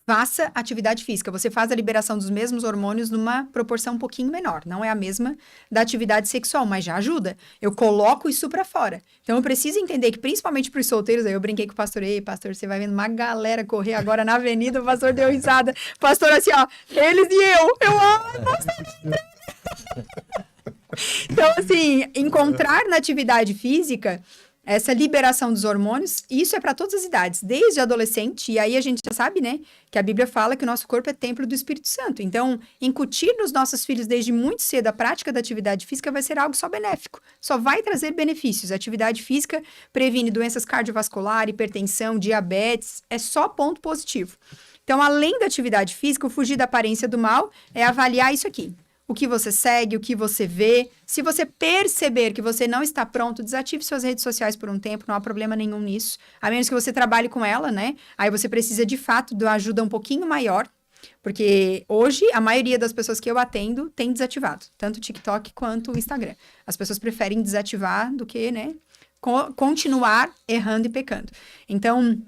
faça atividade física. Você faz a liberação dos mesmos hormônios numa proporção um pouquinho menor. Não é a mesma da atividade sexual, mas já ajuda. Eu coloco isso pra fora. Então, eu preciso entender que, principalmente pros solteiros, aí eu brinquei com o pastor, ei, pastor, você vai vendo uma galera correr agora na avenida, o pastor deu risada. Pastor assim, ó, eles e eu, ai, pastor. Então, assim, encontrar na atividade física essa liberação dos hormônios, isso é para todas as idades, desde adolescente, e aí a gente já sabe, né, que a Bíblia fala que o nosso corpo é templo do Espírito Santo. Então, incutir nos nossos filhos desde muito cedo a prática da atividade física vai ser algo só benéfico, só vai trazer benefícios. A atividade física previne doenças cardiovasculares, hipertensão, diabetes, é só ponto positivo. Então, além da atividade física, o fugir da aparência do mal é avaliar isso aqui. O que você segue, o que você vê. Se você perceber que você não está pronto, desative suas redes sociais por um tempo, não há problema nenhum nisso. A menos que você trabalhe com ela, né? Aí você precisa, de fato, de uma ajuda um pouquinho maior. Porque hoje, a maioria das pessoas que eu atendo tem desativado. Tanto o TikTok quanto o Instagram. As pessoas preferem desativar do que, né? Continuar errando e pecando. Então,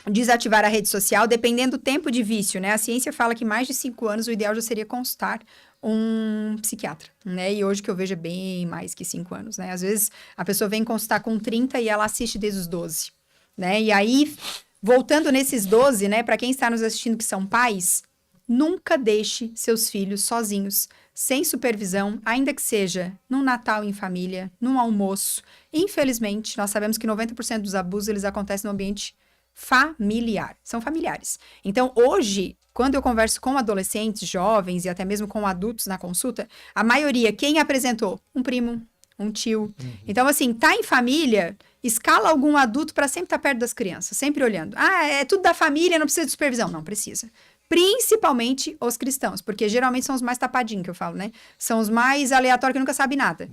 desativar a rede social, dependendo do tempo de vício, né? A ciência fala que mais de 5 anos o ideal já seria consultar um psiquiatra, né? E hoje que eu vejo é bem mais que 5 anos, né? Às vezes a pessoa vem consultar com 30 e ela assiste desde os 12, né? E aí, voltando nesses 12, né? Para quem está nos assistindo que são pais, nunca deixe seus filhos sozinhos, sem supervisão, ainda que seja num Natal em família, num almoço. Infelizmente, nós sabemos que 90% dos abusos eles acontecem no ambiente familiar, são familiares. Então, hoje, quando eu converso com adolescentes, jovens e até mesmo com adultos na consulta, a maioria, quem apresentou? Um primo, um tio. Então, assim, tá em família, escala algum adulto para sempre estar perto das crianças, sempre olhando. Ah, é tudo da família, não precisa de supervisão. Não precisa. Principalmente os cristãos, porque geralmente são os mais tapadinhos, que eu falo, né? São os mais aleatórios que nunca sabem nada.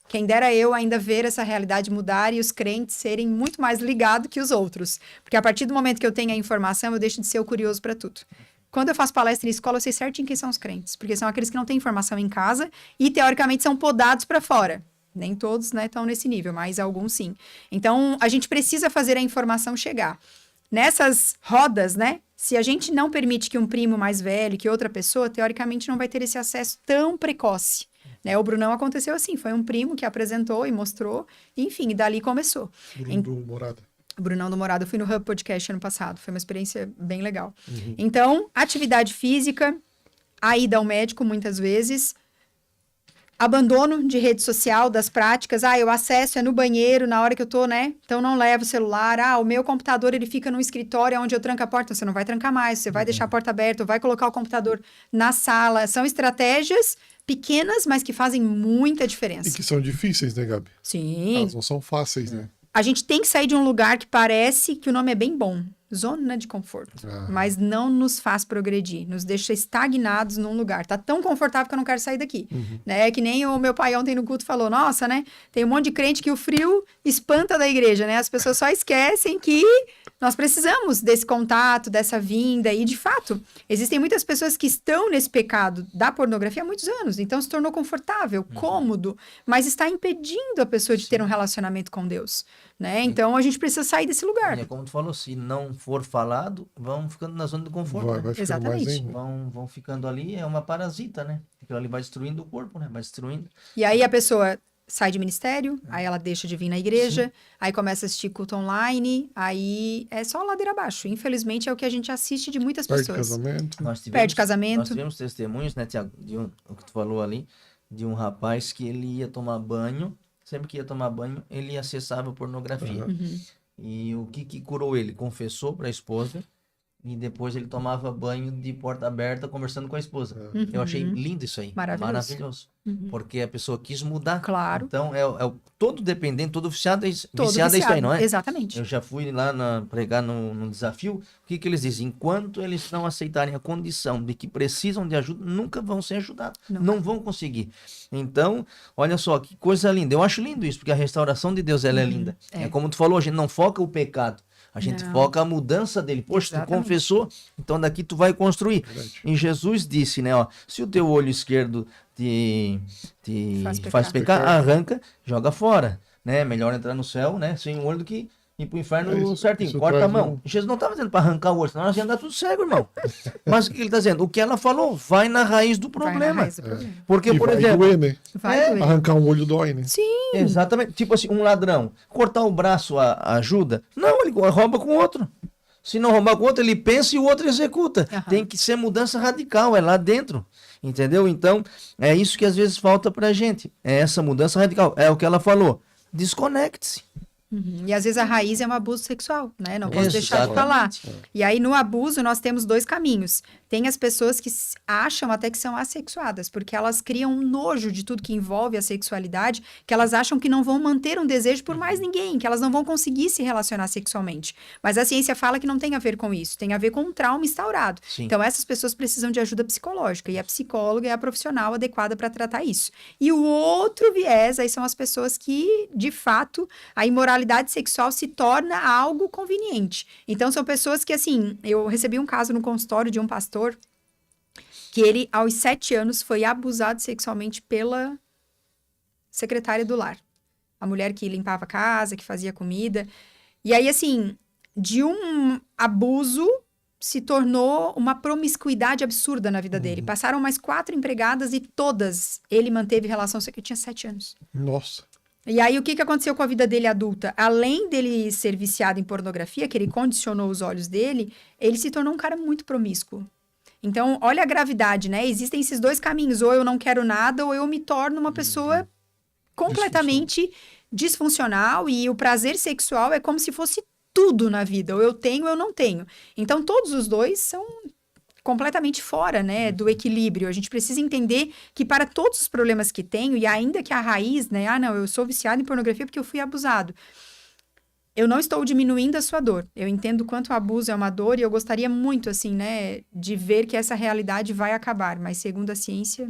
Quem dera eu ainda ver essa realidade mudar e os crentes serem muito mais ligados que os outros. Porque a partir do momento que eu tenho a informação, eu deixo de ser o curioso para tudo. Quando eu faço palestra em escola, eu sei certinho quem são os crentes. Porque são aqueles que não têm informação em casa e, teoricamente, são podados para fora. Nem todos, né, estão nesse nível, mas alguns sim. Então, a gente precisa fazer a informação chegar. Nessas rodas, né, se a gente não permite que um primo mais velho, que outra pessoa, teoricamente, não vai ter esse acesso tão precoce. Né, o Brunão aconteceu assim, foi um primo que apresentou e mostrou, enfim, e dali começou. Bruno do Morada. Brunão do Morada, eu fui no Hub Podcast ano passado, foi uma experiência bem legal. Então, atividade física, a ida ao médico muitas vezes, abandono de rede social, das práticas, eu acesso é no banheiro, na hora que eu tô, né, então não levo o celular, o meu computador ele fica no escritório onde eu tranco a porta, você não vai trancar mais, você vai deixar a porta aberta, ou vai colocar o computador na sala, são estratégias pequenas, mas que fazem muita diferença. E que são difíceis, né, Gabi? Sim. Elas não são fáceis, né? A gente tem que sair de um lugar que parece que o nome é bem bom. Zona de conforto. Mas não nos faz progredir. Nos deixa estagnados num lugar. Tá tão confortável que eu não quero sair daqui. Né? É que nem o meu pai ontem no culto falou, nossa, né? Tem um monte de crente que o frio espanta da igreja, né? As pessoas só esquecem que nós precisamos desse contato, dessa vinda. E, de fato, existem muitas pessoas que estão nesse pecado da pornografia há muitos anos. Então, se tornou confortável, cômodo, mas está impedindo a pessoa de ter um relacionamento com Deus. Né? Então, a gente precisa sair desse lugar. É como tu falou, se não for falado, vão ficando na zona de conforto. Vai ficando Exatamente. mais ainda. Vão ficando ali, é uma parasita, né? Aquilo ali vai destruindo o corpo, né? Vai destruindo. E aí a pessoa sai de ministério, aí ela deixa de vir na igreja, aí começa a assistir culto online, aí é só ladeira abaixo. Infelizmente é o que a gente assiste de muitas Perde pessoas. casamento. Perde casamento. Nós tivemos testemunhos, né, Tiago, o que tu falou ali, de um rapaz que ele ia tomar banho, sempre que ia tomar banho, ele acessava pornografia. E o que curou ele? Confessou para a esposa e depois ele tomava banho de porta aberta conversando com a esposa. Eu achei lindo isso aí. Maravilhoso. Porque a pessoa quis mudar. Claro. Então, todo dependente, todo viciado, Todo viciado é isso aí, não é? Exatamente. Eu já fui lá pregar no desafio. O que eles dizem? Enquanto eles não aceitarem a condição de que precisam de ajuda, nunca vão ser ajudados. Não vão conseguir. Então, olha só, que coisa linda. Eu acho lindo isso, porque a restauração de Deus ela é linda. É como tu falou, a gente não foca o pecado. A gente foca a mudança dele. Poxa, tu confessou, então daqui tu vai construir. E Jesus disse, né, ó, se o teu olho esquerdo te faz pecar, arranca, joga fora, né? Melhor entrar no céu, né, sem um olho do que ir pro inferno É isso, certinho. isso Corta a traz mão. Jesus não estava dizendo para arrancar o osso, senão nós ia andar tudo cego, irmão. Mas o que ele está dizendo? O que ela falou, vai na raiz do Vai na problema. raiz do problema. Porque, E por vai exemplo, doer, né? Vai doer. Arrancar um olho dói, né? Sim. exatamente, tipo assim, um ladrão, cortar o braço ajuda? Não, ele rouba com outro. Se não roubar com outro, ele pensa e o outro executa. Aham. Tem que ser mudança radical, é lá dentro. Entendeu? Então, é isso que às vezes falta pra gente. É essa mudança radical. É o que ela falou. Desconecte-se. Uhum. E às vezes a raiz é um abuso sexual, né? Não posso deixar de Exatamente. falar. E aí no abuso nós temos dois caminhos. Tem as pessoas que acham até que são assexuadas, porque elas criam um nojo de tudo que envolve a sexualidade, que elas acham que não vão manter um desejo por mais ninguém, que elas não vão conseguir se relacionar sexualmente. Mas a ciência fala que não tem a ver com isso, tem a ver com um trauma instaurado. Sim. Então essas pessoas precisam de ajuda psicológica e a psicóloga é a profissional adequada para tratar isso. E o outro viés aí são as pessoas que, de fato, a imoralidade sexual se torna algo conveniente. Então, são pessoas que, assim, eu recebi um caso no consultório de um pastor que ele, aos 7 anos, foi abusado sexualmente pela secretária do lar. A mulher que limpava a casa, que fazia comida. E aí, assim, de um abuso se tornou uma promiscuidade absurda na vida dele. Passaram mais 4 empregadas e todas ele manteve relação sexual. Ele tinha 7 anos. Nossa. E aí, o que aconteceu com a vida dele adulta? Além dele ser viciado em pornografia, que ele condicionou os olhos dele, ele se tornou um cara muito promíscuo. Então, olha a gravidade, né? Existem esses dois caminhos. Ou eu não quero nada, ou eu me torno uma pessoa completamente disfuncional. E o prazer sexual é como se fosse tudo na vida. Ou eu tenho, ou eu não tenho. Então, todos os dois são completamente fora, né, do equilíbrio. A gente precisa entender que para todos os problemas que tenho, e ainda que a raiz, né, não, eu sou viciado em pornografia porque eu fui abusado. Eu não estou diminuindo a sua dor. Eu entendo quanto o abuso é uma dor e eu gostaria muito, assim, né, de ver que essa realidade vai acabar. Mas, segundo a ciência,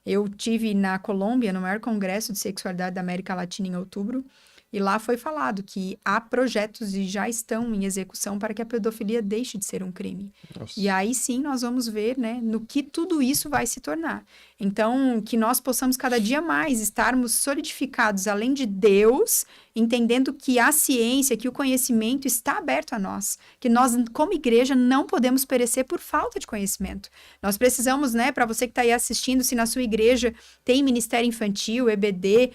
eu tive na Colômbia, no maior congresso de sexualidade da América Latina em outubro, e lá foi falado que há projetos e já estão em execução para que a pedofilia deixe de ser um crime. Nossa. E aí sim nós vamos ver, né, no que tudo isso vai se tornar. Então, que nós possamos cada dia mais estarmos solidificados além de Deus, entendendo que a ciência, que o conhecimento está aberto a nós, que nós, como igreja, não podemos perecer por falta de conhecimento. Nós precisamos, né, para você que está aí assistindo, se na sua igreja tem ministério infantil, EBD,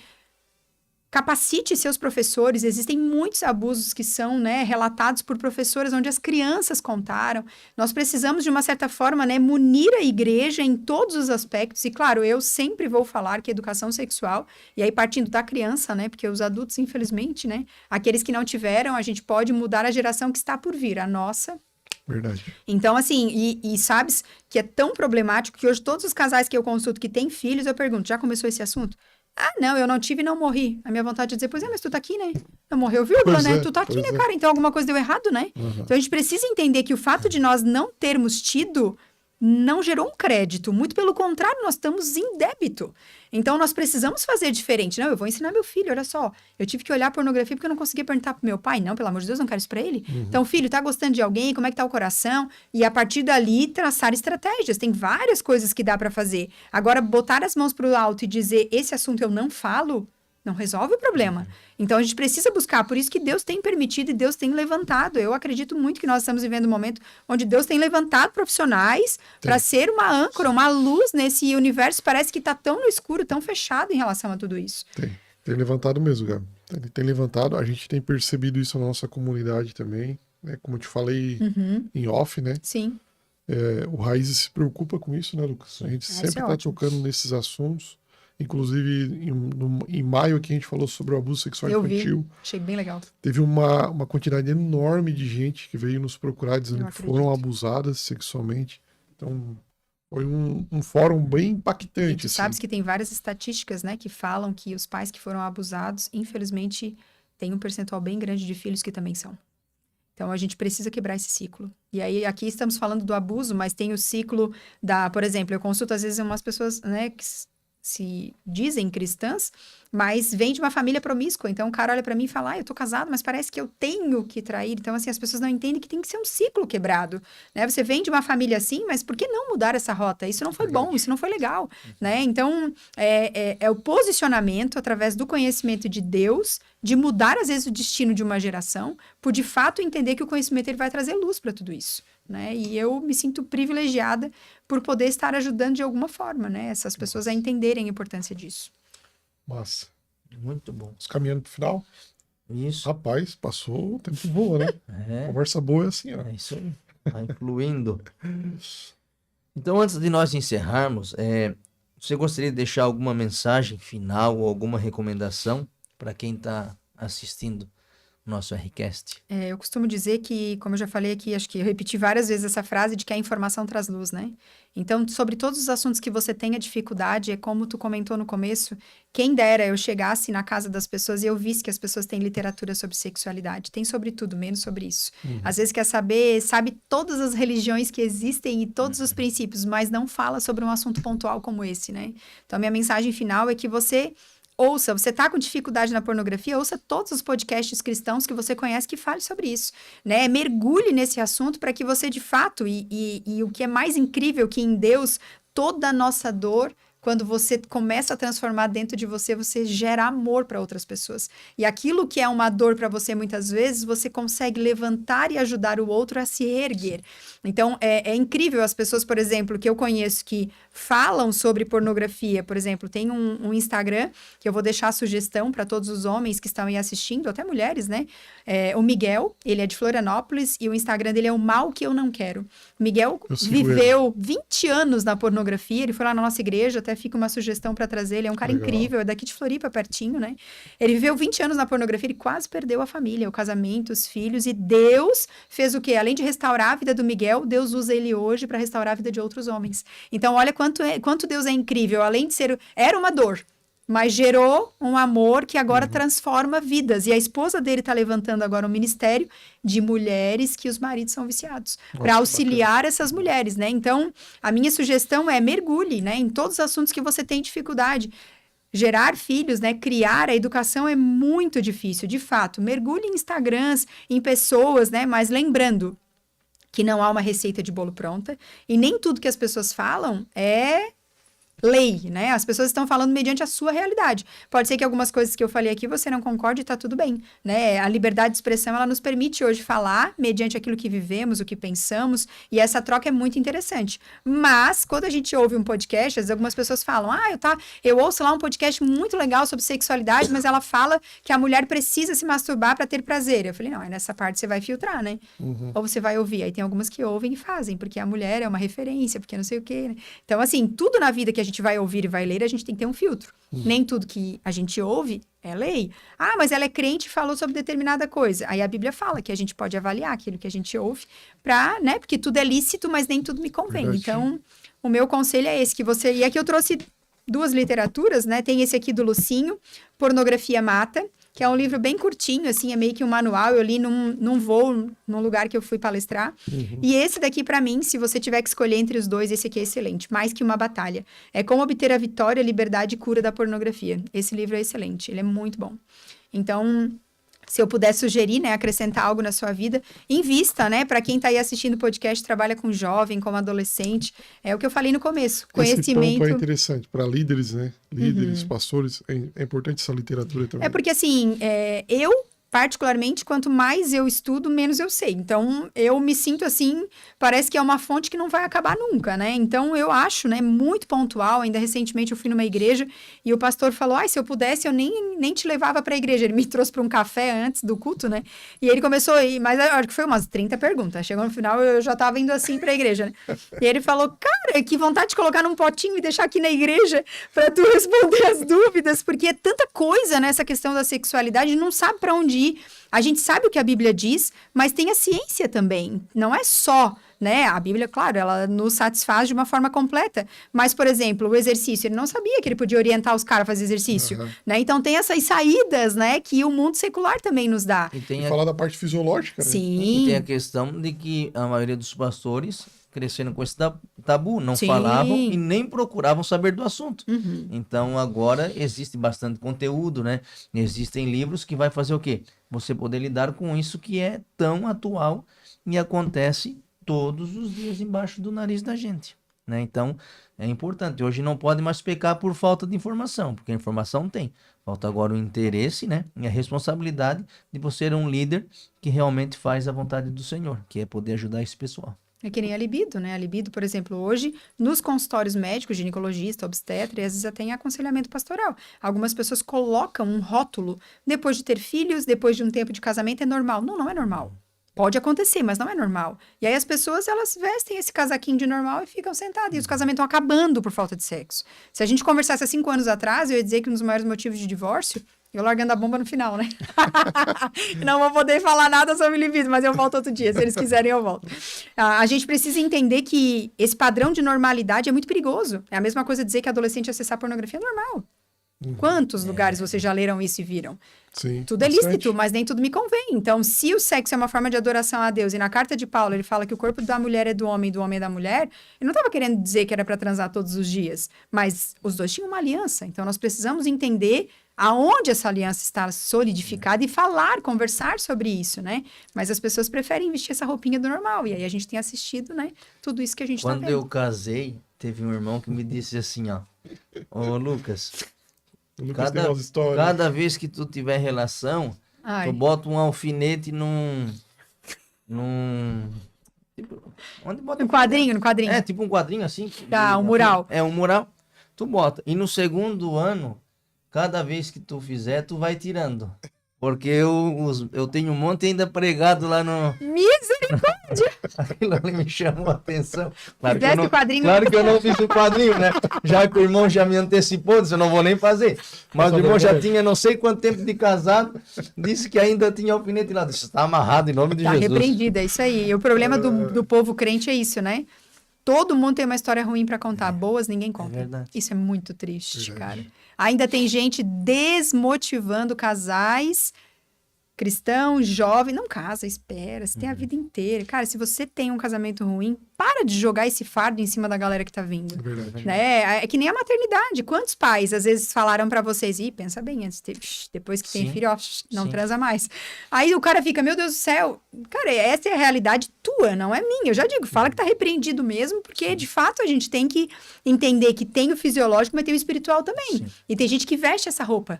capacite seus professores. Existem muitos abusos que são, né, relatados por professoras onde as crianças contaram. Nós precisamos, de uma certa forma, né, munir a igreja em todos os aspectos. E, claro, eu sempre vou falar que educação sexual, e aí partindo da criança, né, porque os adultos, infelizmente, né, aqueles que não tiveram, a gente pode mudar a geração que está por vir, a nossa. Verdade. Então, assim, e sabes que é tão problemático que hoje todos os casais que eu consulto que têm filhos, eu pergunto, já começou esse assunto? Ah, não, eu não tive e não morri. A minha vontade é dizer, pois é, mas tu tá aqui, né? Não morreu, vírgula, Pois né? é, Tu tá aqui, pois né, é. cara? Então alguma coisa deu errado, né? Então a gente precisa entender que o fato de nós não termos tido não gerou um crédito. Muito pelo contrário, nós estamos em débito. Então nós precisamos fazer diferente. Não, eu vou ensinar meu filho, olha só. Eu tive que olhar pornografia porque eu não conseguia perguntar pro meu pai. Não, pelo amor de Deus, não quero isso pra ele. Então, filho, tá gostando de alguém? Como é que tá o coração? E a partir dali, traçar estratégias. Tem várias coisas que dá pra fazer. Agora, botar as mãos pro alto e dizer, esse assunto eu não falo, não resolve o problema. Então, a gente precisa buscar. Por isso que Deus tem permitido e Deus tem levantado. Eu acredito muito que nós estamos vivendo um momento onde Deus tem levantado profissionais para ser uma âncora, uma luz nesse universo. Parece que está tão no escuro, tão fechado em relação a tudo isso. Tem levantado mesmo, Gabi. Ele tem levantado. A gente tem percebido isso na nossa comunidade também, né? Como eu te falei em off, né? Sim. O Raízes se preocupa com isso, né, Lucas? A gente Isso sempre é está ótimo. tocando nesses assuntos. Inclusive, em maio aqui a gente falou sobre o abuso sexual Eu vi. infantil. Achei bem legal. Teve uma quantidade enorme de gente que veio nos procurar dizendo Eu que foram acredito. abusadas sexualmente. Então, foi um fórum bem E impactante. tu assim. sabes que tem várias estatísticas, né, que falam que os pais que foram abusados, infelizmente, tem um percentual bem grande de filhos que também são. Então, a gente precisa quebrar esse ciclo. E aí, aqui estamos falando do abuso, mas tem o ciclo da... Por exemplo, eu consulto, às vezes, umas pessoas, né, que se dizem cristãs mas vem de uma família promíscua. Então o cara olha pra mim e fala, eu tô casado, mas parece que eu tenho que trair. Então, assim, as pessoas não entendem que tem que ser um ciclo quebrado, né? Você vem de uma família assim, mas por que não mudar essa rota? Isso não foi bom, isso não foi legal, né? Então, é o posicionamento através do conhecimento de Deus, de mudar, às vezes, o destino de uma geração, por de fato entender que o conhecimento ele vai trazer luz para tudo isso, né? E eu me sinto privilegiada por poder estar ajudando de alguma forma, né? Essas pessoas a entenderem a importância disso. Massa. Muito bom. Vamos caminhando pro final. Isso. Rapaz, passou o tempo voa, né? É, Conversa boa é assim, ó. é isso aí. Vai fluindo. Então, antes de nós encerrarmos, você gostaria de deixar alguma mensagem final ou alguma recomendação para quem está assistindo o nosso Rcast? Eu costumo dizer que, como eu já falei aqui, acho que eu repeti várias vezes essa frase de que a informação traz luz, né? Então, sobre todos os assuntos que você tenha dificuldade, é como tu comentou no começo, quem dera eu chegasse na casa das pessoas e eu visse que as pessoas têm literatura sobre sexualidade. Tem sobre tudo, menos sobre isso. Às vezes quer saber, sabe todas as religiões que existem e todos os princípios, mas não fala sobre um assunto pontual como esse, né? Então, a minha mensagem final é que você ouça, você tá com dificuldade na pornografia, ouça todos os podcasts cristãos que você conhece que fale sobre isso, né? Mergulhe nesse assunto para que você, de fato, e o que é mais incrível que em Deus, toda a nossa dor, quando você começa a transformar dentro de você, você gera amor para outras pessoas. E aquilo que é uma dor para você, muitas vezes, você consegue levantar e ajudar o outro a se reerguer. Então, é incrível as pessoas, por exemplo, que eu conheço que falam sobre pornografia. Por exemplo, tem um Instagram, que eu vou deixar a sugestão para todos os homens que estão aí assistindo, até mulheres, né? O Miguel, ele é de Florianópolis, e o Instagram dele é O Mal Que Eu Não Quero. Miguel viveu 20 anos na pornografia, ele foi lá na nossa igreja, até fica uma sugestão para trazer, ele é um cara incrível, é daqui de Floripa, pertinho, né? Ele viveu 20 anos na pornografia, ele quase perdeu a família, o casamento, os filhos, e Deus fez o quê? Além de restaurar a vida do Miguel, Deus usa ele hoje para restaurar a vida de outros homens. Então, olha quanto Deus é incrível, além de ser... Era uma dor, mas gerou um amor que agora transforma vidas. E a esposa dele está levantando agora um ministério de mulheres que os maridos são viciados, para auxiliar essas mulheres, né? Então, a minha sugestão é mergulhe, né, em todos os assuntos que você tem dificuldade. Gerar filhos, né, criar, a educação é muito difícil, de fato. Mergulhe em Instagrams, em pessoas, né, mas lembrando que não há uma receita de bolo pronta e nem tudo que as pessoas falam é lei, né? As pessoas estão falando mediante a sua realidade. Pode ser que algumas coisas que eu falei aqui você não concorde e tá tudo bem, né? A liberdade de expressão, ela nos permite hoje falar mediante aquilo que vivemos, o que pensamos, e essa troca é muito interessante. Mas, quando a gente ouve um podcast, às vezes algumas pessoas falam, eu ouço lá um podcast muito legal sobre sexualidade, mas ela fala que a mulher precisa se masturbar para ter prazer. Eu falei, não, nessa parte você vai filtrar, né? Ou você vai ouvir. Aí tem algumas que ouvem e fazem, porque a mulher é uma referência, porque não sei o quê, né? Então, assim, tudo na vida que a gente vai ouvir e vai ler, a gente tem que ter um filtro. Nem tudo que a gente ouve é lei. Mas ela é crente e falou sobre determinada coisa. Aí a Bíblia fala que a gente pode avaliar aquilo que a gente ouve pra, né? Porque tudo é lícito, mas nem tudo me convém. Verdade. Então, o meu conselho é esse, que você... E aqui eu trouxe 2 literaturas, né? Tem esse aqui do Lucinho, Pornografia Mata, que é um livro bem curtinho, assim, é meio que um manual. Eu li num voo, num lugar que eu fui palestrar. E esse daqui, para mim, se você tiver que escolher entre os dois, esse aqui é excelente. Mais que uma batalha. É Como Obter a Vitória, Liberdade e Cura da Pornografia. Esse livro é excelente, ele é muito bom. Então, se eu puder sugerir, né, acrescentar algo na sua vida, invista, né, para quem está aí assistindo o podcast, trabalha com jovem, como adolescente, é o que eu falei no começo, conhecimento... Esse ponto é interessante, para líderes, né, líderes, pastores, é importante essa literatura também. É porque, assim, eu... particularmente, quanto mais eu estudo, menos eu sei. Então, eu me sinto assim, parece que é uma fonte que não vai acabar nunca, né? Então, eu acho, né, muito pontual. Ainda recentemente eu fui numa igreja e o pastor falou, se eu pudesse, eu nem te levava para a igreja. Ele me trouxe para um café antes do culto, né? E ele começou a ir, mas acho que foi umas 30 perguntas. Chegou no final, eu já estava indo assim para a igreja, né? E ele falou, cara, que vontade de colocar num potinho e deixar aqui na igreja para tu responder as dúvidas, porque é tanta coisa nessa questão da sexualidade, não sabe para onde ir. A gente sabe o que a Bíblia diz, mas tem a ciência também. Não é só, né? A Bíblia, claro, ela nos satisfaz de uma forma completa. Mas, por exemplo, o exercício, ele não sabia que ele podia orientar os caras a fazer exercício, né? Então, tem essas saídas, né? Que o mundo secular também nos dá. E falar da parte fisiológica, né? Sim. E tem a questão de que a maioria dos pastores cresceram com esse tabu, não Sim. falavam e nem procuravam saber do assunto. Uhum. Então agora existe bastante conteúdo, né? Existem livros que vai fazer o quê? Você poder lidar com isso que é tão atual e acontece todos os dias embaixo do nariz da gente, né? Então é importante. Hoje não pode mais pecar por falta de informação, porque a informação tem. Falta agora o interesse, né? E a responsabilidade de você ser um líder que realmente faz a vontade do Senhor, que é poder ajudar esse pessoal. É que nem a libido, né? A libido, por exemplo, hoje, nos consultórios médicos, ginecologista, obstetra, e às vezes até em aconselhamento pastoral. Algumas pessoas colocam um rótulo, depois de ter filhos, depois de um tempo de casamento, é normal. Não, não é normal. Pode acontecer, mas não é normal. E aí as pessoas, elas vestem esse casaquinho de normal e ficam sentadas. E os casamentos estão acabando por falta de sexo. Se a gente conversasse há 5 anos atrás, eu ia dizer que um dos maiores motivos de divórcio, eu largando a bomba no final, né? Não vou poder falar nada sobre libido, mas eu volto outro dia. Se eles quiserem, eu volto. A gente precisa entender que esse padrão de normalidade é muito perigoso. É a mesma coisa dizer que adolescente acessar pornografia é normal. Quantos lugares vocês já leram isso e viram? Sim, Tudo é bastante. lícito, mas nem tudo me convém. Então, se o sexo é uma forma de adoração a Deus, e na carta de Paulo ele fala que o corpo da mulher é do homem e do homem é da mulher, ele não estava querendo dizer que era para transar todos os dias, mas os dois tinham uma aliança. Então, nós precisamos entender aonde essa aliança está solidificada e falar, conversar sobre isso, né? Mas as pessoas preferem vestir essa roupinha do normal, e aí a gente tem assistido, né? Tudo isso que a gente está Quando vendo. eu casei, teve um irmão que me disse assim, ó, ô Lucas, O Lucas tem umas histórias. cada vez que tu tiver relação, Ai, tu bota um alfinete tipo, onde bota no quadrinho. É, tipo um quadrinho assim. Tá, um mural. É, um mural. Tu bota. E no segundo ano, cada vez que tu fizer, tu vai tirando. Porque eu tenho um monte ainda pregado lá no... Misericórdia! Aquilo ali me chamou a atenção. Claro que, Fizesse eu não, o quadrinho. claro que eu não fiz o quadrinho, né? Já que o irmão já me antecipou, disse, eu não vou nem fazer. Mas o irmão já tinha não sei quanto tempo de casado, disse que ainda tinha alfinete lá. Disse, está amarrado em nome de Tá Jesus. repreendido, é isso aí. E o problema do povo crente é isso, né? Todo mundo tem uma história ruim pra contar. Boas ninguém conta. verdade. Isso é muito triste, Verdade. cara. Ainda tem gente desmotivando casais cristãos, jovens. Não casa, espera. Você tem a vida inteira. Cara, se você tem um casamento ruim, para de jogar esse fardo em cima da galera que tá vindo. É verdade. Né? É que nem a maternidade. Quantos pais, às vezes, falaram pra vocês, pensa bem, antes de ter, depois que tem Sim. filho, não Sim. transa mais. Aí o cara fica, meu Deus do céu. Cara, essa é a realidade tua, não é minha. Eu já digo, fala que tá repreendido mesmo, porque de fato a gente tem que entender que tem o fisiológico, mas tem o espiritual também. Sim. E tem gente que veste essa roupa.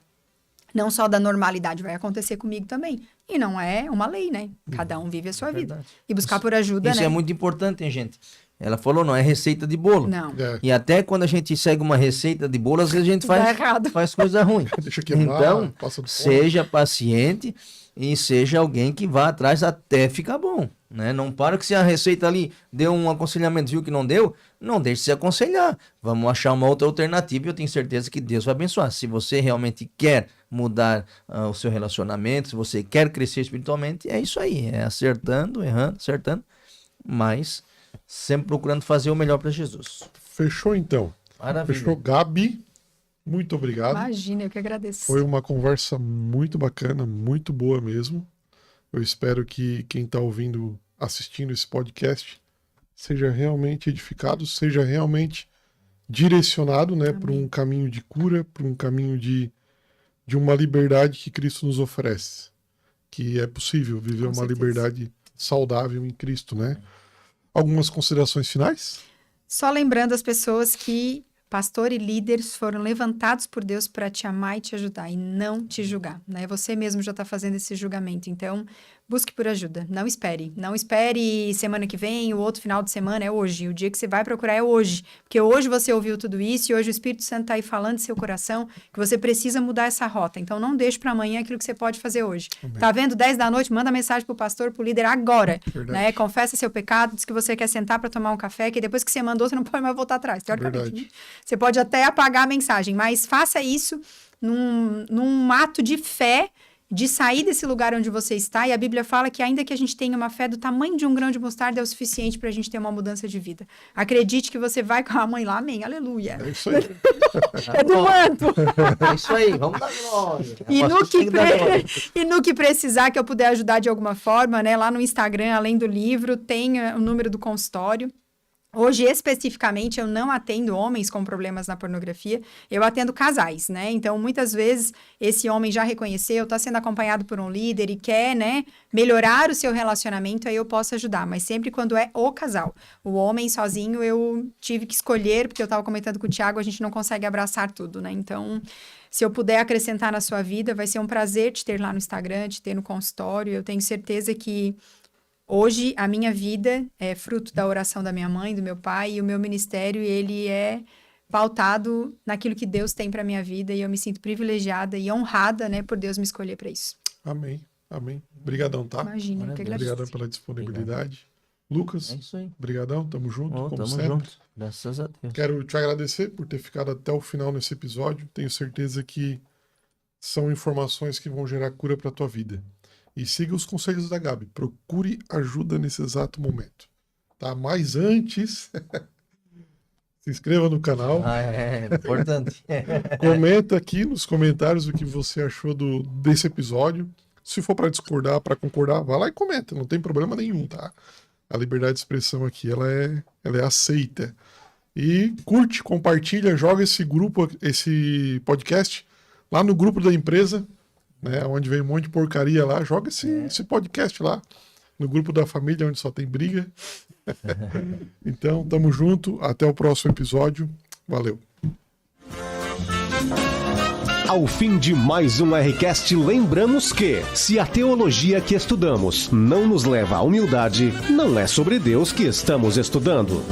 Não só da normalidade, vai acontecer comigo também. E não é uma lei, né? Cada um vive a sua vida. Verdade. E buscar por ajuda, Isso né? é muito importante, hein, gente? Ela falou, não é receita de bolo. Não. É, E até quando a gente segue uma receita de bolo, às vezes a gente Dá errado. faz coisa ruim. deixa quebrar, Então, passa do ponto. seja paciente e seja alguém que vá atrás até ficar bom, né? Não para que se a receita ali deu um aconselhamento, viu que não deu, não deixe de se aconselhar. Vamos achar uma outra alternativa e eu tenho certeza que Deus vai abençoar. Se você realmente quer mudar o seu relacionamento, se você quer crescer espiritualmente, é isso aí. É acertando, errando, acertando, mas sempre procurando fazer o melhor para Jesus. Fechou então. Maravilha. Fechou, Gabi. Muito obrigado. Imagina, eu que agradeço. Foi uma conversa muito bacana, muito boa mesmo. Eu espero que quem está ouvindo, assistindo esse podcast, seja realmente edificado, seja realmente direcionado, né, para um caminho de cura, para um caminho de uma liberdade que Cristo nos oferece. Que é possível viver Com uma certeza. liberdade saudável em Cristo, né? Algumas considerações finais? Só lembrando as pessoas que pastor e líderes foram levantados por Deus para te amar e te ajudar e não te julgar, né? Você mesmo já está fazendo esse julgamento, então busque por ajuda, não espere. Não espere semana que vem, o outro final de semana, é hoje. O dia que você vai procurar é hoje, porque hoje você ouviu tudo isso e hoje o Espírito Santo está aí falando em seu coração que você precisa mudar essa rota. Então não deixe para amanhã aquilo que você pode fazer hoje. Amém. Tá vendo? 10 da noite, manda mensagem pro pastor, pro líder agora, Verdade. né? Confessa seu pecado, diz que você quer sentar para tomar um café, que depois que você mandou, você não pode mais voltar atrás, teoricamente. Verdade. Né? Você pode até apagar a mensagem, mas faça isso num ato de fé, de sair desse lugar onde você está. E a Bíblia fala que ainda que a gente tenha uma fé do tamanho de um grão de mostarda, é o suficiente para a gente ter uma mudança de vida. Acredite que você vai com a mãe lá, amém, aleluia. É isso aí. É do manto. É isso aí, vamos dar glória. E Pastor, tem que dar glória. e no que precisar, que eu puder ajudar de alguma forma, né? Lá no Instagram, além do livro, tem o número do consultório. Hoje, especificamente, eu não atendo homens com problemas na pornografia, eu atendo casais, né? Então, muitas vezes, esse homem já reconheceu, está sendo acompanhado por um líder e quer, né, melhorar o seu relacionamento, aí eu posso ajudar, mas sempre quando é o casal. O homem sozinho, eu tive que escolher, porque eu estava comentando com o Thiago, a gente não consegue abraçar tudo, né? Então, se eu puder acrescentar na sua vida, vai ser um prazer te ter lá no Instagram, te ter no consultório, eu tenho certeza que hoje, a minha vida é fruto da oração da minha mãe, do meu pai, e o meu ministério, ele é pautado naquilo que Deus tem para minha vida, e eu me sinto privilegiada e honrada, né, por Deus me escolher para isso. Amém. Amém. Obrigadão, tá? Imagina, eu que agradeço. Obrigadão pela disponibilidade. Lucas, É isso aí. obrigadão, tamo junto, como Tamo sempre. junto. Graças a Deus. Quero te agradecer por ter ficado até o final nesse episódio. Tenho certeza que são informações que vão gerar cura para tua vida. E siga os conselhos da Gabi. Procure ajuda nesse exato momento. Tá? Mas antes, se inscreva no canal. É importante. Comenta aqui nos comentários o que você achou desse episódio. Se for para discordar, para concordar, vá lá e comenta. Não tem problema nenhum, tá? A liberdade de expressão aqui, ela é aceita. E curte, compartilha, joga esse podcast lá no grupo da empresa, né, onde vem um monte de porcaria lá, joga esse podcast lá, no grupo da família, onde só tem briga. Então, tamo junto, até o próximo episódio, valeu. Ao fim de mais um Rcast, lembramos que, se a teologia que estudamos não nos leva à humildade, não é sobre Deus que estamos estudando.